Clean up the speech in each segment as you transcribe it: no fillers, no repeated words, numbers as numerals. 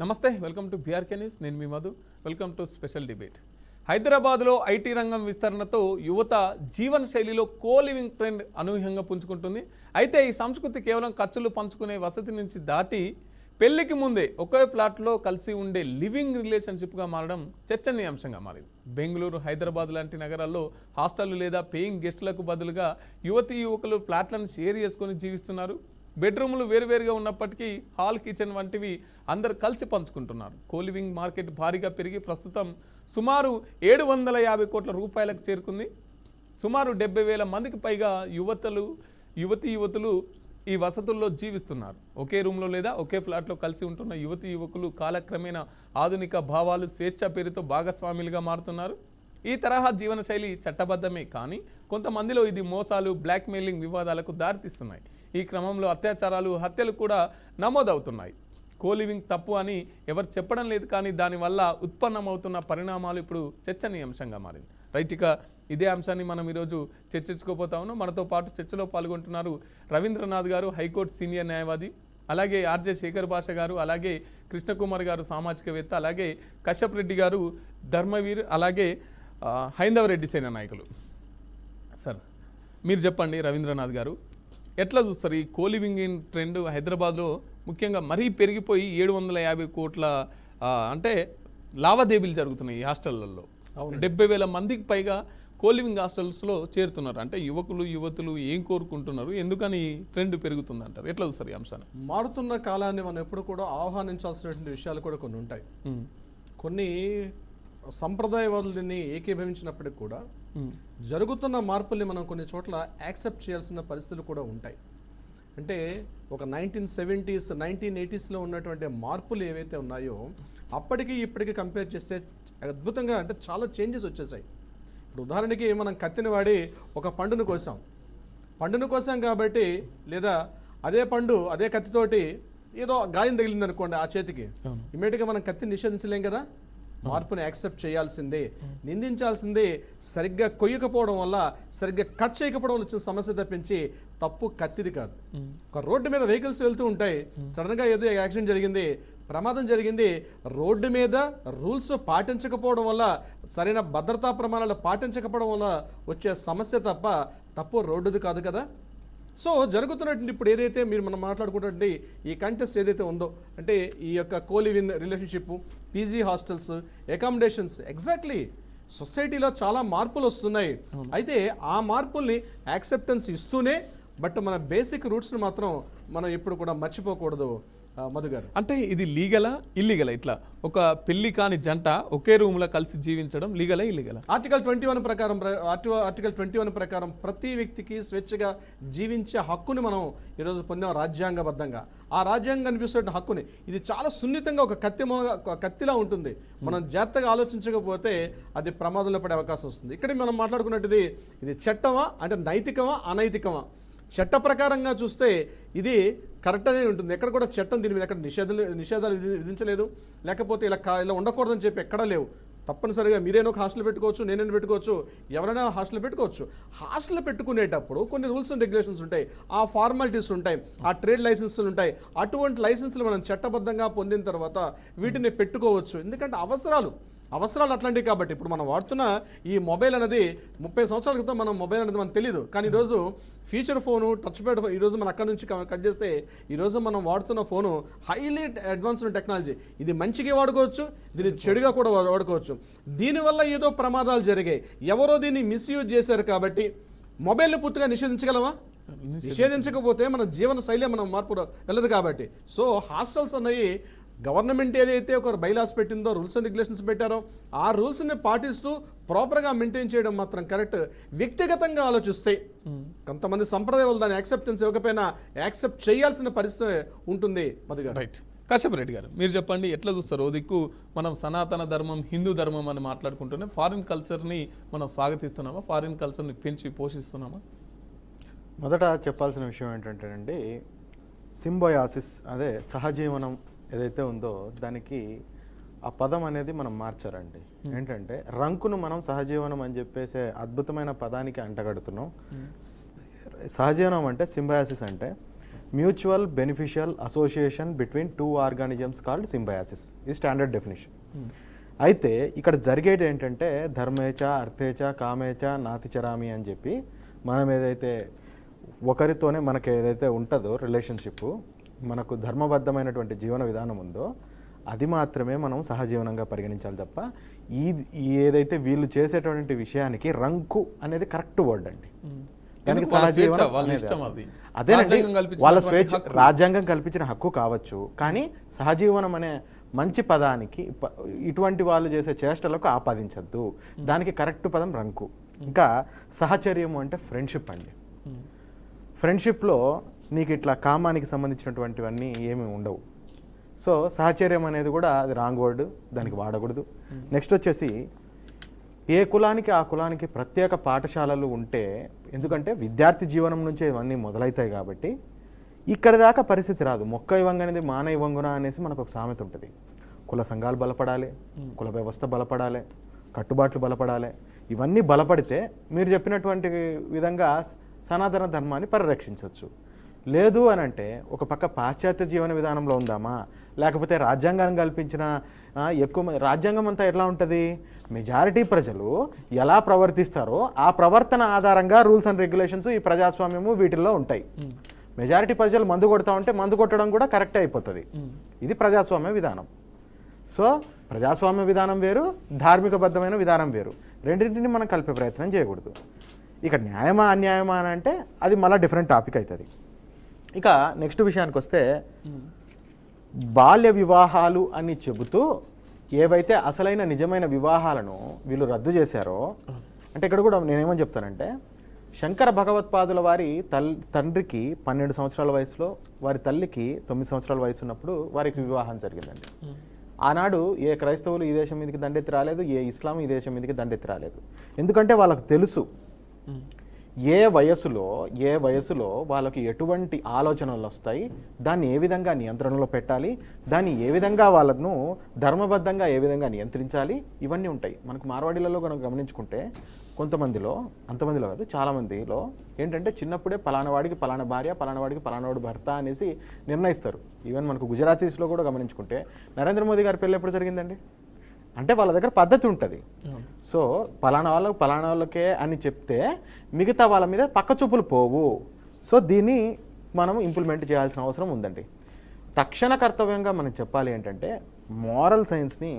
నమస్తే, welcome to BRK news. నేను మీ Madhu. Welcome to special debate. హైదరాబాద్లో ఐటీ రంగం విస్తరణతో యువత జీవన శైలిలో కోలివింగ్ ట్రెండ్ అనూహ్యంగా పుంజుకుంటుంది. అయితే ఈ సంస్కృతి కేవలం ఖర్చులు పంచుకునే వసతి నుంచి దాటి పెళ్లికి ముందే ఒకే ఫ్లాట్లో కలిసి ఉండే లివింగ్ రిలేషన్షిప్గా మారడం చర్చనీయాంశంగా మారింది. బెంగళూరు, హైదరాబాద్ లాంటి నగరాల్లో హాస్టళ్లు లేదా పేయింగ్ గెస్టులకు బదులుగా యువతీ యువకులు ఫ్లాట్లను షేర్ చేసుకొని జీవిస్తున్నారు. బెడ్రూములు వేరువేరుగా ఉన్నప్పటికీ హాల్, కిచెన్ వంటివి అందరు కలిసి పంచుకుంటున్నారు. కోలివింగ్ మార్కెట్ భారీగా పెరిగి ప్రస్తుతం సుమారు 750 కోట్ల రూపాయలకు చేరుకుంది. సుమారు 70,000 మందికి పైగా యువతులు ఈ వసతుల్లో జీవిస్తున్నారు. ఒకే రూమ్లో లేదా ఒకే ఫ్లాట్లో కలిసి ఉంటున్న యువతీ యువకులు కాలక్రమేణా ఆధునిక భావాలు, స్వేచ్ఛ పేరుతో భాగస్వాములుగా మారుతున్నారు. ఈ తరహా జీవనశైలి చట్టబద్ధమే, కానీ కొంతమందిలో ఇది మోసాలు, బ్లాక్మెయిలింగ్ వివాదాలకు దారితీస్తున్నాయి. ఈ క్రమంలో అత్యాచారాలు, హత్యలు కూడా నమోదవుతున్నాయి. కోలివింగ్ తప్పు అని ఎవరు చెప్పడం లేదు, కానీ దానివల్ల ఉత్పన్నమవుతున్న పరిణామాలు ఇప్పుడు చర్చనీయాంశంగా మారింది. రైట్, ఇక ఇదే అంశాన్ని మనం ఈరోజు చర్చించుకోపోతా ఉన్నాం. మనతో పాటు చర్చలో పాల్గొంటున్నారు రవీంద్రనాథ్ గారు, హైకోర్టు సీనియర్ న్యాయవాది, అలాగే ఆర్జే శేఖర్ భాష గారు, అలాగే కృష్ణకుమార్ గారు, సామాజికవేత్త, అలాగే కశ్యప్ రెడ్డి గారు, ధర్మవీర్, అలాగే హైందవ రెడ్డి సేన నాయకులు. సార్, మీరు చెప్పండి. రవీంద్రనాథ్ గారు, ఎట్లా చూస్తారు ఈ కోలివింగ్ ట్రెండ్ హైదరాబాద్లో ముఖ్యంగా మరీ పెరిగిపోయి 750 కోట్ల అంటే లావాదేవీలు జరుగుతున్నాయి ఈ హాస్టళ్లలో. 70,000 మందికి పైగా కోలివింగ్ హాస్టల్స్లో చేరుతున్నారు. అంటే యువతులు ఏం కోరుకుంటున్నారు, ఎందుకని ట్రెండ్ పెరుగుతుంది అంటారు? ఎట్లా చూస్తారు ఈ అంశాన్ని? మారుతున్న కాలాన్ని మనం ఎప్పుడు కూడా ఆహ్వానించాల్సినటువంటి విషయాలు కూడా కొన్ని ఉంటాయి. కొన్ని సంప్రదాయవాదులు దీన్ని ఏకీభవించినప్పటికి కూడా జరుగుతున్న మార్పుల్ని మనం కొన్ని చోట్ల యాక్సెప్ట్ చేయాల్సిన పరిస్థితులు కూడా ఉంటాయి. అంటే ఒక 1970s 1980sలో ఉన్నటువంటి మార్పులు ఏవైతే ఉన్నాయో అప్పటికి ఇప్పటికి కంపేర్ చేస్తే అద్భుతంగా, అంటే చాలా చేంజెస్ వచ్చేసాయి. ఇప్పుడు ఉదాహరణకి మనం కత్తిని వాడి ఒక పండును కోసాం కాబట్టి, లేదా అదే కత్తితోటి ఏదో గాయం తగిలింది అనుకోండి ఆ చేతికి, ఇమీడియట్గా మనం కత్తిని నిషేధించలేం కదా. మార్పుని యాక్సెప్ట్ చేయాల్సిందే, నిందించాల్సిందే. సరిగ్గా కొయ్యకపోవడం వల్ల, సరిగ్గా కట్ చేయకపోవడం వచ్చిన సమస్య తప్పించి తప్పు కత్తిది కాదు. ఒక రోడ్డు మీద వెహికల్స్ వెళ్తూ ఉంటాయి, సడన్గా ఏదో యాక్సిడెంట్ జరిగింది, ప్రమాదం జరిగింది. రోడ్డు మీద రూల్స్ పాటించకపోవడం వల్ల, సరైన భద్రతా ప్రమాణాలు పాటించకపోవడం వల్ల వచ్చే సమస్య తప్ప తప్పు రోడ్డుది కాదు కదా. సో జరుగుతున్నటువంటి ఇప్పుడు ఏదైతే మనం మాట్లాడుకున్నటువంటి ఈ కంటెస్ట్ ఏదైతే ఉందో, అంటే ఈ యొక్క coliving relationship, PG hostels, accommodations, exactly సొసైటీలో చాలా మార్పులు వస్తున్నాయి. అయితే ఆ మార్పుల్ని యాక్సెప్టెన్స్ ఇస్తూనే, బట్ మన బేసిక్ రూట్స్ని మాత్రం మనం ఎప్పుడు కూడా మర్చిపోకూడదు. మధు గారు, అంటే ఇది లీగలా ఇల్లీగలా? ఇట్లా ఒక పెళ్లి కాని జంట ఒకే రూమ్లో కలిసి జీవించడం లీగలా ఇల్లీగలా? ఆర్టికల్ 21 ప్రకారం ప్రతి వ్యక్తికి స్వేచ్ఛగా జీవించే హక్కుని మనం ఈరోజు పొందాం రాజ్యాంగబద్ధంగా. ఆ రాజ్యాంగం కనిపిస్తున్న హక్కుని, ఇది చాలా సున్నితంగా ఒక కత్తిలా ఉంటుంది. మనం జాగ్రత్తగా ఆలోచించకపోతే అది ప్రమాదంలో పడే అవకాశం వస్తుంది. ఇక్కడ మనం మాట్లాడుకున్నట్టుది ఇది చట్టమా అంటే నైతికమా అనైతికమా? చట్ట ప్రకారంగా చూస్తే ఇది కరెక్ట్ అనే ఉంటుంది. ఎక్కడ కూడా చట్టం దీని మీద ఎక్కడ నిషేధాలు విధించలేదు, లేకపోతే ఇలా ఉండకూడదని చెప్పి ఎక్కడా లేవు. తప్పనిసరిగా మీరైనా ఒక హాస్టల్ పెట్టుకోవచ్చు, నేనైనా పెట్టుకోవచ్చు, ఎవరైనా హాస్టల్ పెట్టుకోవచ్చు. హాస్టల్ పెట్టుకునేటప్పుడు కొన్ని రూల్స్ అండ్ రెగ్యులేషన్స్ ఉంటాయి, ఆ ఫార్మాలిటీస్ ఉంటాయి, ఆ ట్రేడ్ లైసెన్సులు ఉంటాయి. అటువంటి లైసెన్సులు మనం చట్టబద్ధంగా పొందిన తర్వాత వీటిని పెట్టుకోవచ్చు. ఎందుకంటే అవసరాలు అట్లాంటివి కాబట్టి. ఇప్పుడు మనం వాడుతున్న ఈ మొబైల్ అనేది 30 సంవత్సరాల క్రితం మనం మొబైల్ అనేది మనకు తెలియదు, కానీ ఈరోజు ఫీచర్ ఫోను, టచ్ ప్యాడ్, ఈరోజు మనం అక్కడ నుంచి కట్ చేస్తే ఈరోజు మనం వాడుతున్న ఫోను హైలీ అడ్వాన్స్డ్ టెక్నాలజీ. ఇది మంచిగా వాడుకోవచ్చు, దీన్ని చెడుగా కూడా వాడుకోవచ్చు. దీనివల్ల ఏదో ప్రమాదాలు జరిగాయి, ఎవరో దీన్ని మిస్యూజ్ చేశారు కాబట్టి మొబైల్ని పూర్తిగా నిషేధించగలమా? నిషేధించకపోతే మన జీవన శైలి మనం మార్పు వెళ్ళదు కాబట్టి. సో హాస్టల్స్ అన్నవి గవర్నమెంట్ ఏదైతే ఒక బైలాస్ పెట్టిందో, రూల్స్ అండ్ రెగ్యులేషన్స్ పెట్టారో, ఆ రూల్స్ని పాటిస్తూ ప్రాపర్గా మెయింటైన్ చేయడం మాత్రం కరెక్ట్. వ్యక్తిగతంగా ఆలోచిస్తే కొంతమంది సంప్రదాయాలు దాన్ని యాక్సెప్టెన్స్ ఇవ్వకపోయినా యాక్సెప్ట్ చేయాల్సిన పరిస్థితి ఉంటుంది. మధుగారు, రైట్. కశ్యప్ రెడ్డి గారు, మీరు చెప్పండి, ఎట్లా చూస్తారు? ఓ దిక్కు మనం సనాతన ధర్మం, హిందూ ధర్మం అని మాట్లాడుకుంటూనే ఫారిన్ కల్చర్ని మనం స్వాగతిస్తున్నామా? ఫారిన్ కల్చర్ని పెంచి పోషిస్తున్నామా? మొదట చెప్పాల్సిన విషయం ఏంటంటేనండి, సింబయాసిస్, అదే సహజీవనం ఏదైతే ఉందో దానికి ఆ పదం అనేది మనం మార్చారండి. ఏంటంటే రంకును మనం సహజీవనం అని చెప్పేసే అద్భుతమైన పదానికి అంటగడుతున్నాం. సహజీవనం అంటే సింబయాసిస్ అంటే mutual beneficial association between two organisms called Symbiosis. ఇది స్టాండర్డ్ డెఫినేషన్. అయితే ఇక్కడ జరిగేది ఏంటంటే ధర్మేచ అర్థేచ కామేచ నాతిచరామి అని చెప్పి మనం ఏదైతే ఒకరితోనే మనకి ఏదైతే ఉంటుందో రిలేషన్షిప్, మనకు ధర్మబద్ధమైనటువంటి జీవన విధానం ఉందో అది మాత్రమే మనం సహజీవనంగా పరిగణించాలి తప్ప ఈ ఏదైతే వీళ్ళు చేసేటువంటి విషయానికి రంకు అనేది కరెక్ట్ వర్డ్ అండి. దానికి అదేనండి వాళ్ళ స్వేచ్ఛ, రాజ్యాంగం కల్పించిన హక్కు కావచ్చు, కానీ సహజీవనం అనే మంచి పదానికి ఇటువంటి వాళ్ళు చేసే చేష్టలకు ఆపాదించద్దు. దానికి కరెక్ట్ పదం రంకు. ఇంకా సహచర్యము అంటే ఫ్రెండ్షిప్ అండి. ఫ్రెండ్షిప్లో నీకు ఇట్లా కామానికి సంబంధించినటువంటివన్నీ ఏమీ ఉండవు. సో సహచర్యం అనేది కూడా అది రాంగ్ వర్డ్, దానికి వాడకూడదు. నెక్స్ట్ వచ్చేసి ఏ కులానికి ఆ కులానికి ప్రత్యేక పాఠశాలలు ఉంటే, ఎందుకంటే విద్యార్థి జీవనం నుంచే ఇవన్నీ మొదలవుతాయి కాబట్టి ఇక్కడ దాకా పరిస్థితి రాదు. మొక్క ఇవ్వంగనేది మాన ఇవ్వంగున అనేసి మనకు ఒక సామెత ఉంటుంది. కుల సంఘాలు బలపడాలి, కుల వ్యవస్థ బలపడాలి, కట్టుబాట్లు బలపడాలి. ఇవన్నీ బలపడితే మీరు చెప్పినటువంటి విధంగా సనాతన ధర్మాన్ని పరిరక్షించవచ్చు. లేదు అని అంటే ఒక పక్క పాశ్చాత్య జీవన విధానంలో ఉందామా, లేకపోతే రాజ్యాంగాన్ని కల్పించిన ఎక్కువ రాజ్యాంగం అంతా ఎట్లా ఉంటుంది, మెజారిటీ ప్రజలు ఎలా ప్రవర్తిస్తారో ఆ ప్రవర్తన ఆధారంగా రూల్స్ అండ్ రెగ్యులేషన్స్ ఈ ప్రజాస్వామ్యము వీటిల్లో ఉంటాయి. మెజారిటీ ప్రజలు మందు కొడతా ఉంటే మందు కొట్టడం కూడా కరెక్ట్ అయిపోతుంది. ఇది ప్రజాస్వామ్య విధానం. సో ప్రజాస్వామ్య విధానం వేరు, ధార్మికబద్ధమైన విధానం వేరు. రెండింటిని మనం కలిపే ప్రయత్నం చేయకూడదు. ఇక న్యాయమా అన్యాయమా అని అంటే అది మళ్ళీ డిఫరెంట్ టాపిక్ అవుతుంది. ఇక నెక్స్ట్ విషయానికి వస్తే బాల్య వివాహాలు అని చెబుతూ ఏవైతే అసలైన నిజమైన వివాహాలను వీళ్ళు రద్దు చేశారో, అంటే ఇక్కడ కూడా నేనేమని చెప్తానంటే శంకర భగవత్పాదుల వారి తండ్రికి 12 సంవత్సరాల వయసులో, వారి తల్లికి 9 సంవత్సరాల వయసు ఉన్నప్పుడు వారికి వివాహం జరిగిందండి. ఆనాడు ఏ క్రైస్తవులు ఈ దేశం మీదకి దండెత్తి రాలేదు, ఏ ఇస్లాం ఈ దేశం మీదకి దండెత్తి రాలేదు. ఎందుకంటే వాళ్ళకు తెలుసు ఏ వయసులో వాళ్ళకి ఎటువంటి ఆలోచనలు వస్తాయి, దాన్ని ఏ విధంగా నియంత్రణలో పెట్టాలి, దాన్ని ఏ విధంగా వాళ్ళను ధర్మబద్ధంగా ఏ విధంగా నియంత్రించాలి, ఇవన్నీ ఉంటాయి. మనకు మార్వాడీలలో కనుక గమనించుకుంటే కొంతమందిలో, అంతమందిలో కాదు చాలామందిలో ఏంటంటే చిన్నప్పుడే పలానావాడికి పలానా భార్య, పలానావాడికి పలానావాడు భర్త అనేసి నిర్ణయిస్తారు. ఈవెన్ మనకు గుజరాతీస్లో కూడా గమనించుకుంటే నరేంద్ర మోదీ గారి పెళ్ళి ఎప్పుడు జరిగిందండి అంటే వాళ్ళ దగ్గర పద్ధతి ఉంటుంది. సో పలానా వాళ్ళకే అని చెప్తే మిగతా వాళ్ళ మీద పక్క చూపులు పోవు. సో దీన్ని మనం ఇంప్లిమెంట్ చేయాల్సిన అవసరం ఉందండి. తక్షణ కర్తవ్యంగా మనం చెప్పాలి ఏంటంటే మోరల్ సైన్స్ని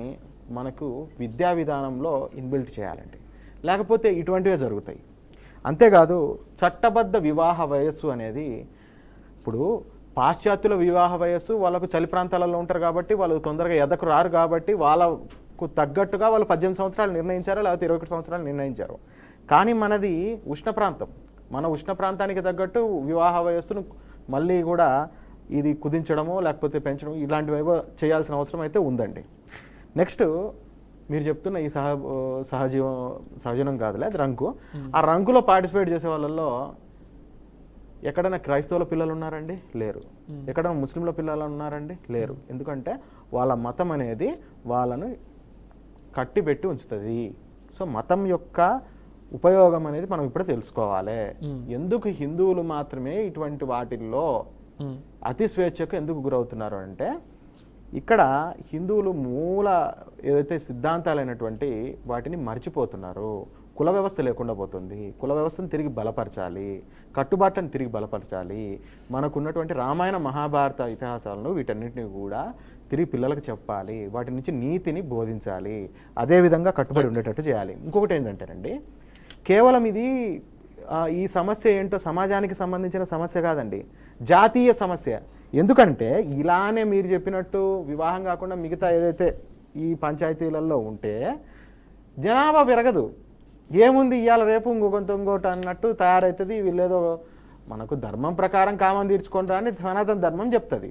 మనకు విద్యా విధానంలో ఇన్బిల్ట్ చేయాలండి, లేకపోతే ఇటువంటివే జరుగుతాయి. అంతేకాదు చట్టబద్ధ వివాహ వయస్సు అనేది, ఇప్పుడు పాశ్చాత్యుల వివాహ వయస్సు వాళ్ళకు చలి ప్రాంతాలలో ఉంటారు కాబట్టి వాళ్ళు తొందరగా ఎదకు రారు కాబట్టి వాళ్ళకు తగ్గట్టుగా వాళ్ళు 18 సంవత్సరాలు నిర్ణయించారు, లేకపోతే 21 సంవత్సరాలు నిర్ణయించారు. కానీ మనది ఉష్ణ ప్రాంతం, మన ఉష్ణ ప్రాంతానికి తగ్గట్టు వివాహ వయస్సును మళ్ళీ కూడా ఇది కుదించడము లేకపోతే పెంచడం ఇలాంటివి చేయాల్సిన అవసరం అయితే ఉందండి. నెక్స్ట్ మీరు చెప్తున్న ఈ సహజనం కాదులే అది రంకు. ఆ రంకులో పార్టిసిపేట్ చేసే వాళ్ళల్లో ఎక్కడైనా క్రైస్తవుల పిల్లలు ఉన్నారండి? లేరు. ఎక్కడైనా ముస్లింల పిల్లలు ఉన్నారండి? లేరు. ఎందుకంటే వాళ్ళ మతం అనేది వాళ్ళను కట్టిబెట్టి ఉంచుతుంది. సో మతం యొక్క ఉపయోగం అనేది మనం ఇప్పుడే తెలుసుకోవాలి. ఎందుకు హిందువులు మాత్రమే ఇటువంటి వాటిల్లో అతి స్వేచ్ఛకు ఎందుకు గురవుతున్నారు అంటే ఇక్కడ హిందువులు మూల ఏదైతే సిద్ధాంతాలైనటువంటి వాటిని మర్చిపోతున్నారు. కుల వ్యవస్థ లేకుండా పోతుంది. కుల వ్యవస్థను తిరిగి బలపరచాలి, కట్టుబాట్లను తిరిగి బలపరచాలి. మనకున్నటువంటి రామాయణ మహాభారత ఇతిహాసాలను వీటన్నిటిని కూడా తిరిగి పిల్లలకు చెప్పాలి, వాటి నుంచి నీతిని బోధించాలి, అదేవిధంగా కట్టుబడి ఉండేటట్టు చేయాలి. ఇంకొకటి ఏంటంటేనండి, కేవలం ఇది ఈ సమస్య ఏంటో సమాజానికి సంబంధించిన సమస్య కాదండి, జాతీయ సమస్య. ఎందుకంటే ఇలానే మీరు చెప్పినట్టు వివాహం కాకుండా మిగతా ఏదైతే ఈ పంచాయతీలలో ఉంటే జనాభా పెరగదు. ఏముంది ఇవాళ రేపు ఇంకోటి అన్నట్టు తయారవుతుంది. వీళ్ళేదో మనకు ధర్మం ప్రకారం కామం తీర్చుకుంటా అని సనాతన ధర్మం చెప్తుంది.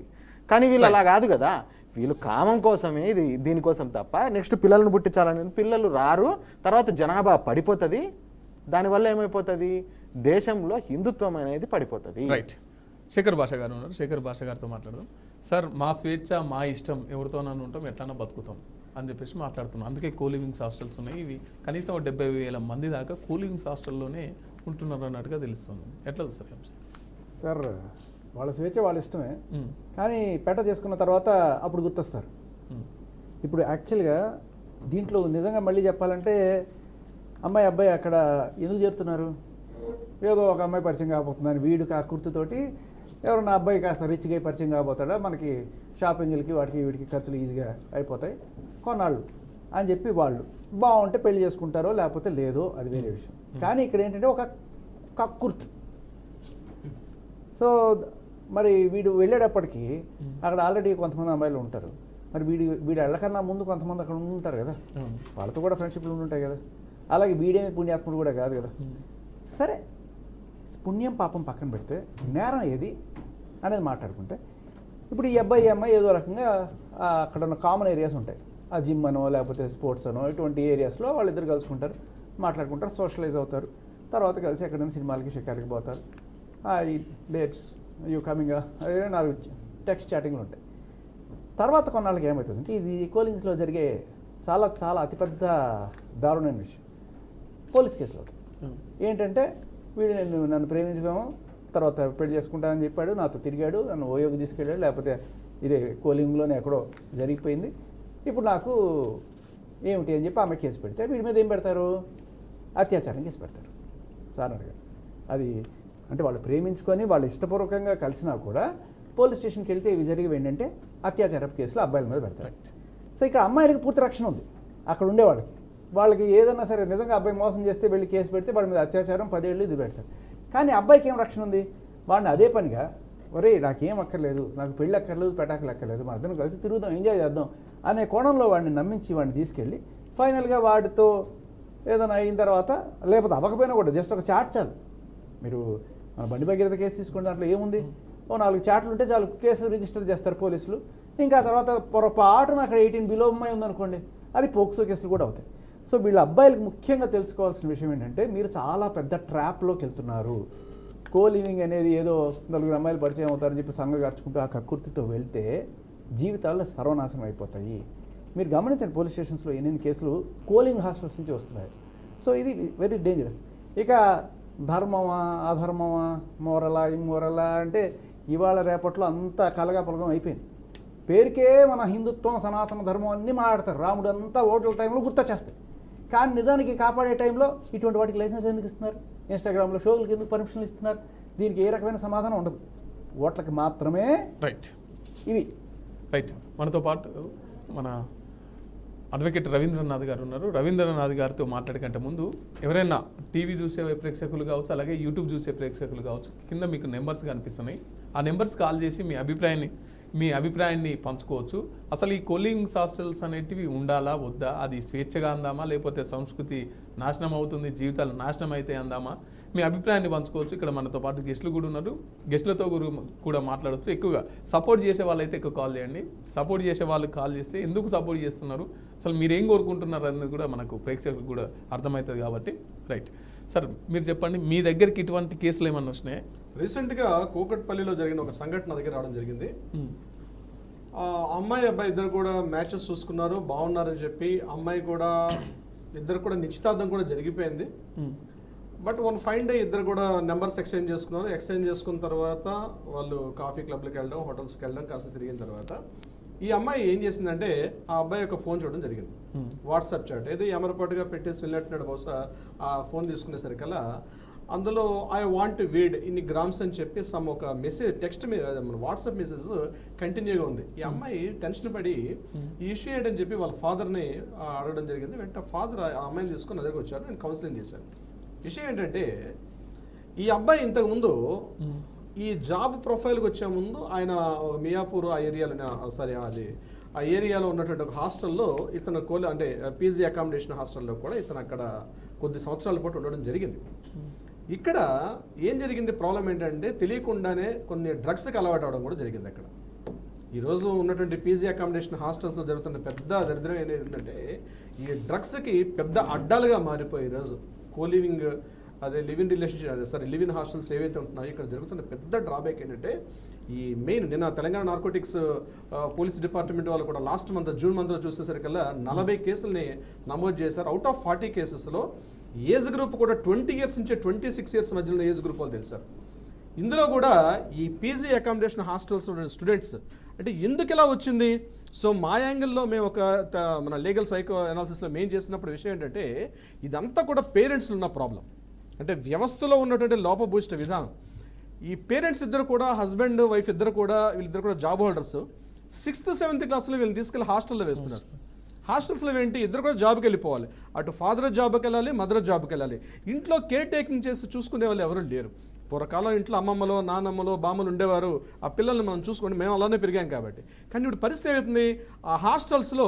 కానీ వీళ్ళు అలా కాదు కదా, వీళ్ళు కామం కోసమే ఇది దీనికోసం తప్ప నెక్స్ట్ పిల్లలను పుట్టించాలని పిల్లలు రారు. తర్వాత జనాభా పడిపోతుంది. దానివల్ల ఏమైపోతుంది, దేశంలో హిందుత్వం అనేది పడిపోతుంది. రైట్. శేఖర్ భాష గారు ఉన్నారు, శేఖర్ భాష గారితో మాట్లాడదాం. సార్, మా స్వేచ్ఛ మా ఇష్టం, ఎవరితోనన్నా ఉంటాం, ఎట్లన్నా బతుకుతాం అని చెప్పేసి మాట్లాడుతున్నాం. అందుకే కోలివింగ్స్ హాస్టల్స్ ఉన్నాయి. ఇవి కనీసం 70,000 మంది దాకా కూలివింగ్స్ హాస్టల్లోనే ఉంటున్నారు అన్నట్టుగా తెలుస్తుంది. ఎట్లా చూస్తారు సార్? వాళ్ళ స్వేచ్ఛ వాళ్ళ ఇష్టమే, కానీ పెట చేసుకున్న తర్వాత అప్పుడు గుర్తొస్తారు. ఇప్పుడు యాక్చువల్గా దీంట్లో నిజంగా మళ్ళీ చెప్పాలంటే అమ్మాయి అబ్బాయి అక్కడ ఎందుకు చేరుతున్నారు, ఏదో ఒక అమ్మాయి పరిచయం కాబోతుందని వీడు కుర్తుతోటి ఎవరన్నా అబ్బాయి కాస్త రిచ్గా పరిచయం కాబోతాడా, మనకి షాపింగ్లకి వాటికి వీటికి ఖర్చులు ఈజీగా అయిపోతాయి కొన్నాళ్ళు అని చెప్పి వాళ్ళు బాగుంటే పెళ్లి చేసుకుంటారో లేకపోతే లేదో అది వేరే విషయం. కానీ ఇక్కడ ఏంటంటే ఒక కక్కుర్తి. సో మరి వీడు వెళ్ళేటప్పటికి అక్కడ ఆల్రెడీ కొంతమంది అమ్మాయిలు ఉంటారు, మరి వీడు వెళ్ళకన్నా ముందు కొంతమంది అక్కడ ఉంటారు కదా, వాళ్ళతో కూడా ఫ్రెండ్షిప్లు ఉంటాయి కదా. అలాగే వీడేమి పుణ్యాత్ముడు కూడా కాదు కదా. సరే, పుణ్యం పాపం పక్కన పెడితే నేరం ఏది అనేది మాట్లాడుకుంటే, ఇప్పుడు ఈ అమ్మాయి ఏదో రకంగా అక్కడ ఉన్న కామన్ ఏరియాస్ ఉంటాయి, ఆ జిమ్ అనో లేకపోతే స్పోర్ట్స్ అనో ఇటువంటి ఏరియాస్లో వాళ్ళిద్దరు కలుసుకుంటారు, మాట్లాడుకుంటారు, సోషలైజ్ అవుతారు, తర్వాత కలిసి ఎక్కడైనా సినిమాలకి షికారికి పోతారు. ఈ డేట్స్ యూ కమింగ్ అదే 4 టెక్స్ట్ చాటింగ్లు ఉంటాయి. తర్వాత కొన్నాళ్ళకి ఏమవుతుందంటే ఇది కోలింగ్స్లో జరిగే చాలా చాలా అతిపెద్ద దారుణమైన విషయం, పోలీస్ కేసులు అవుతాయి. ఏంటంటే వీడు నన్ను ప్రేమించుకోము, తర్వాత పెళ్లి చేసుకుంటానని చెప్పాడు, నాతో తిరిగాడు, నన్ను ఓయోకి తీసుకెళ్ళాడు, లేకపోతే ఇదే కోలింగ్లోనే ఎక్కడో జరిగిపోయింది, ఇప్పుడు నాకు ఏమిటి అని చెప్పి ఆమె కేసు పెడితే వీడి మీద ఏం పెడతారు, అత్యాచారం కేసు పెడతారు సాధారణంగా. అది అంటే వాళ్ళు ప్రేమించుకొని వాళ్ళు ఇష్టపూర్వకంగా కలిసినా కూడా పోలీస్ స్టేషన్కి వెళ్తే ఇవి జరిగేవి ఏంటంటే అత్యాచారపు కేసులు అబ్బాయిల మీద పెడతారు. సో ఇక్కడ అమ్మాయిలకి పూర్తి రక్షణ ఉంది అక్కడ వాళ్ళకి ఏదన్నా సరే నిజంగా అబ్బాయి మోసం చేస్తే వెళ్ళి కేసు పెడితే వాడి మీద అత్యాచారం 10 ఏళ్ళు ఇది పెడతారు. కానీ అబ్బాయికి ఏం రక్షణ ఉంది, వాడిని అదే పనిగా ఒరే నాకేం అక్కర్లేదు, నాకు పెళ్ళి అక్కర్లేదు, పెటాకులు అక్కర్లేదు, మా అద్దరం కలిసి తిరుగుదాం, ఎంజాయ్ చేద్దాం అనే కోణంలో వాడిని నమ్మించి వాడిని తీసుకెళ్ళి ఫైనల్గా వాడితో ఏదైనా అయిన తర్వాత, లేకపోతే అవ్వకపోయినా కూడా జస్ట్ ఒక చాట్ చాలు. మీరు మన బండి భగీరథ కేసు తీసుకున్న దాంట్లో ఏముంది, 4 చాట్లు ఉంటే చాలు, కేసు రిజిస్టర్ చేస్తారు పోలీసులు. ఇంకా తర్వాత పొరపాటున అక్కడ 18 బిలో అమ్మాయి ఉందనుకోండి, అది పోక్సో కేసులు కూడా అవుతాయి. సో వీళ్ళ అబ్బాయిలకు ముఖ్యంగా తెలుసుకోవాల్సిన విషయం ఏంటంటే మీరు చాలా పెద్ద ట్రాప్లోకి వెళ్తున్నారు. కోలివింగ్ అనేది ఏదో 4 అమ్మాయిలు పరిచయం అవుతారని చెప్పి సంగగార్చుకుంటూ ఆ కక్కుర్తితో వెళ్తే జీవితాల్లో సర్వనాశనం అయిపోతాయి. మీరు గమనించండి పోలీస్ స్టేషన్స్లో ఎన్ని కేసులు కోలింగ్ హాస్టల్స్ నుంచి వస్తున్నాయి. సో ఇది వెరీ డేంజరస్. ఇక ధర్మమా అధర్మమా మోరలా ఇమ్మోరలా అంటే ఇవాళ రేపట్లో అంతా కలగాపలగం అయిపోయింది. పేరుకే మన హిందుత్వం సనాతన ధర్మం అన్నీ మాట్లాడతారు, రాముడు అంతా ఓట్ల టైంలో గుర్తొచ్చేస్తాయి. కానీ నిజానికి కాపాడే టైంలో ఇటువంటి వాటికి లైసెన్స్ ఎందుకు ఇస్తున్నారు, ఇన్స్టాగ్రామ్లో షోలకి ఎందుకు పర్మిషన్లు ఇస్తున్నారు, దీనికి ఏ రకమైన సమాధానం ఉండదు, ఓట్లకి మాత్రమే. రైట్, ఇవి రైట్. మనతో పాటు మన అడ్వకేట్ రవీంద్రనాథ్ గారు ఉన్నారు. రవీంద్రనాథ్ గారితో మాట్లాడకంటే ముందు ఎవరైనా టీవీ చూసే ప్రేక్షకులు కావచ్చు, అలాగే యూట్యూబ్ చూసే ప్రేక్షకులు కావచ్చు, కింద మీకు నెంబర్స్ కనిపిస్తున్నాయి. ఆ నెంబర్స్ కాల్ చేసి మీ అభిప్రాయాన్ని పంచుకోవచ్చు. అసలు ఈ కోలింగ్ హాస్టల్స్ అనేటివి ఉండాలా వద్దా, అది స్వేచ్ఛగా అందామా లేకపోతే సంస్కృతి నాశనం అవుతుంది, జీవితాలు నాశనం అయితే అందామా, మీ అభిప్రాయాన్ని పంచుకోవచ్చు. ఇక్కడ మనతో పాటు గెస్టులు కూడా ఉన్నారు, గెస్టులతో కూడా మాట్లాడవచ్చు. ఎక్కువగా సపోర్ట్ చేసే వాళ్ళైతే ఎక్కువ కాల్ చేయండి. సపోర్ట్ చేసే వాళ్ళు కాల్ చేస్తే ఎందుకు సపోర్ట్ చేస్తున్నారు, అసలు మీరు ఏం కోరుకుంటున్నారు అనేది కూడా మనకు ప్రేక్షకులకు కూడా అర్థమవుతుంది కాబట్టి. రైట్ సార్, మీరు చెప్పండి, మీ దగ్గరికి ఇటువంటి కేసులు ఏమన్నా వచ్చినాయి? రీసెంట్గా కూకట్పల్లిలో జరిగిన ఒక సంఘటన నా దగ్గర రావడం జరిగింది. అమ్మాయి అబ్బాయి ఇద్దరు కూడా మ్యాచెస్ చూసుకున్నారు, బాగున్నారని చెప్పి అమ్మాయి కూడా ఇద్దరు కూడా నిశ్చితార్థం కూడా జరిగిపోయింది. బట్ వన్ ఫైన్ డే ఇద్దరు కూడా నెంబర్స్ ఎక్స్చేంజ్ చేసుకున్నారు. ఎక్స్చేంజ్ చేసుకున్న తర్వాత వాళ్ళు కాఫీ క్లబ్లకు వెళ్ళడం, హోటల్స్కి వెళ్ళడం, కాస్త తిరిగిన తర్వాత ఈ అమ్మాయి ఏం చేసిందంటే ఆ అబ్బాయి యొక్క ఫోన్ చూడడం జరిగింది, వాట్సాప్ చాట్ ఏదో ఎమరపాటుగా పెట్టేసి వెళ్ళినట్టున్నాడు. బహుశా ఆ ఫోన్ తీసుకునేసరికల్లా అందులో ఐ వాంట్ వీడ్ ఇన్ని గ్రామ్స్ అని చెప్పి సమ్ ఒక మెసేజ్ టెక్స్ట్ వాట్సాప్ మెసేజ్ కంటిన్యూగా ఉంది. ఈ అమ్మాయి టెన్షన్ పడి ఈ ఇష్యూ ఏంటని చెప్పి వాళ్ళ ఫాదర్ని అడగడం జరిగింది. వెంటనే ఫాదర్ ఆ అమ్మాయిని తీసుకొని నా దగ్గరకు వచ్చారు, నేను కౌన్సిలింగ్ చేశాను. విషయం ఏంటంటే ఈ అబ్బాయి ఇంతకుముందు ఈ జాబ్ ప్రొఫైల్కి వచ్చే ముందు ఆయన మియాపూర్ ఆ ఏరియాలో ఆ ఏరియాలో ఉన్నటువంటి ఒక హాస్టల్లో ఇతను అంటే పీజీ అకామిడేషన్ హాస్టల్లో కూడా ఇతను అక్కడ కొద్ది సంవత్సరాల పాటు ఉండడం జరిగింది. ఇక్కడ ఏం జరిగింది, ప్రాబ్లం ఏంటంటే తెలియకుండానే కొన్ని డ్రగ్స్కి అలవాటు అవడం కూడా జరిగింది. అక్కడ ఈరోజు ఉన్నటువంటి పీజీ అకామిడేషన్ హాస్టల్స్లో జరుగుతున్న పెద్ద దరిద్రం ఏంటంటే ఈ డ్రగ్స్కి పెద్ద అడ్డాలుగా మారిపోయి ఈరోజు కోలివింగ్ అదే లివింగ్ రిలేషన్షిప్ లివింగ్ హాస్టల్స్ ఏవైతే ఉంటున్నాయో ఇక్కడ జరుగుతున్న పెద్ద డ్రాబ్యాక్ ఏంటంటే ఈ మెయిన్ నిన్న తెలంగాణ నార్కోటిక్స్ పోలీస్ డిపార్ట్మెంట్ వాళ్ళు కూడా లాస్ట్ మంత్ జూన్ మంత్లో చూసేసరికల్లా 40 కేసుల్ని నమోదు చేశారు. అవుట్ ఆఫ్ 40 కేసెస్లో ఏజ్ గ్రూప్ కూడా 20 years నుంచి 26 years మధ్యలో ఏజ్ గ్రూప్ వాళ్ళు తెలిసారు. ఇందులో కూడా ఈ పీజీ అకామిడేషన్ హాస్టల్స్ స్టూడెంట్స్ అంటే ఎందుకు ఇలా వచ్చింది? సో మా యాంగిల్లో మేము మన లీగల్ సైకో అనాలిసిస్లో మేము చేసినప్పుడు విషయం ఏంటంటే ఇదంతా కూడా పేరెంట్స్లో ఉన్న ప్రాబ్లం. అంటే వ్యవస్థలో ఉన్నటువంటి లోపభూయిష్ట విధానం. ఈ పేరెంట్స్ ఇద్దరు కూడా, హస్బెండ్ వైఫ్ ఇద్దరు కూడా, వీళ్ళిద్దరు కూడా జాబ్ హోల్డర్స్. 6th 7th క్లాస్లో వీళ్ళని తీసుకెళ్ళి హాస్టల్లో వేస్తున్నారు. హాస్టల్స్లో ఏంటి, ఇద్దరు కూడా జాబ్కి వెళ్ళిపోవాలి. అటు ఫాదర్ జాబ్కి వెళ్ళాలి, మదర్ జాబ్కి వెళ్ళాలి. ఇంట్లో కేర్ టేకింగ్ చేసి చూసుకునే వాళ్ళు ఎవరు లేరు. పూర్వకాలం ఇంట్లో అమ్మమ్మలో, నానమ్మలో, బామ్మలు ఉండేవారు. ఆ పిల్లల్ని మనం చూసుకోండి, మేము అలానే పెరిగాం కాబట్టి. కానీ ఇప్పుడు పరిస్థితి ఏమవుతుంది, ఆ హాస్టల్స్లో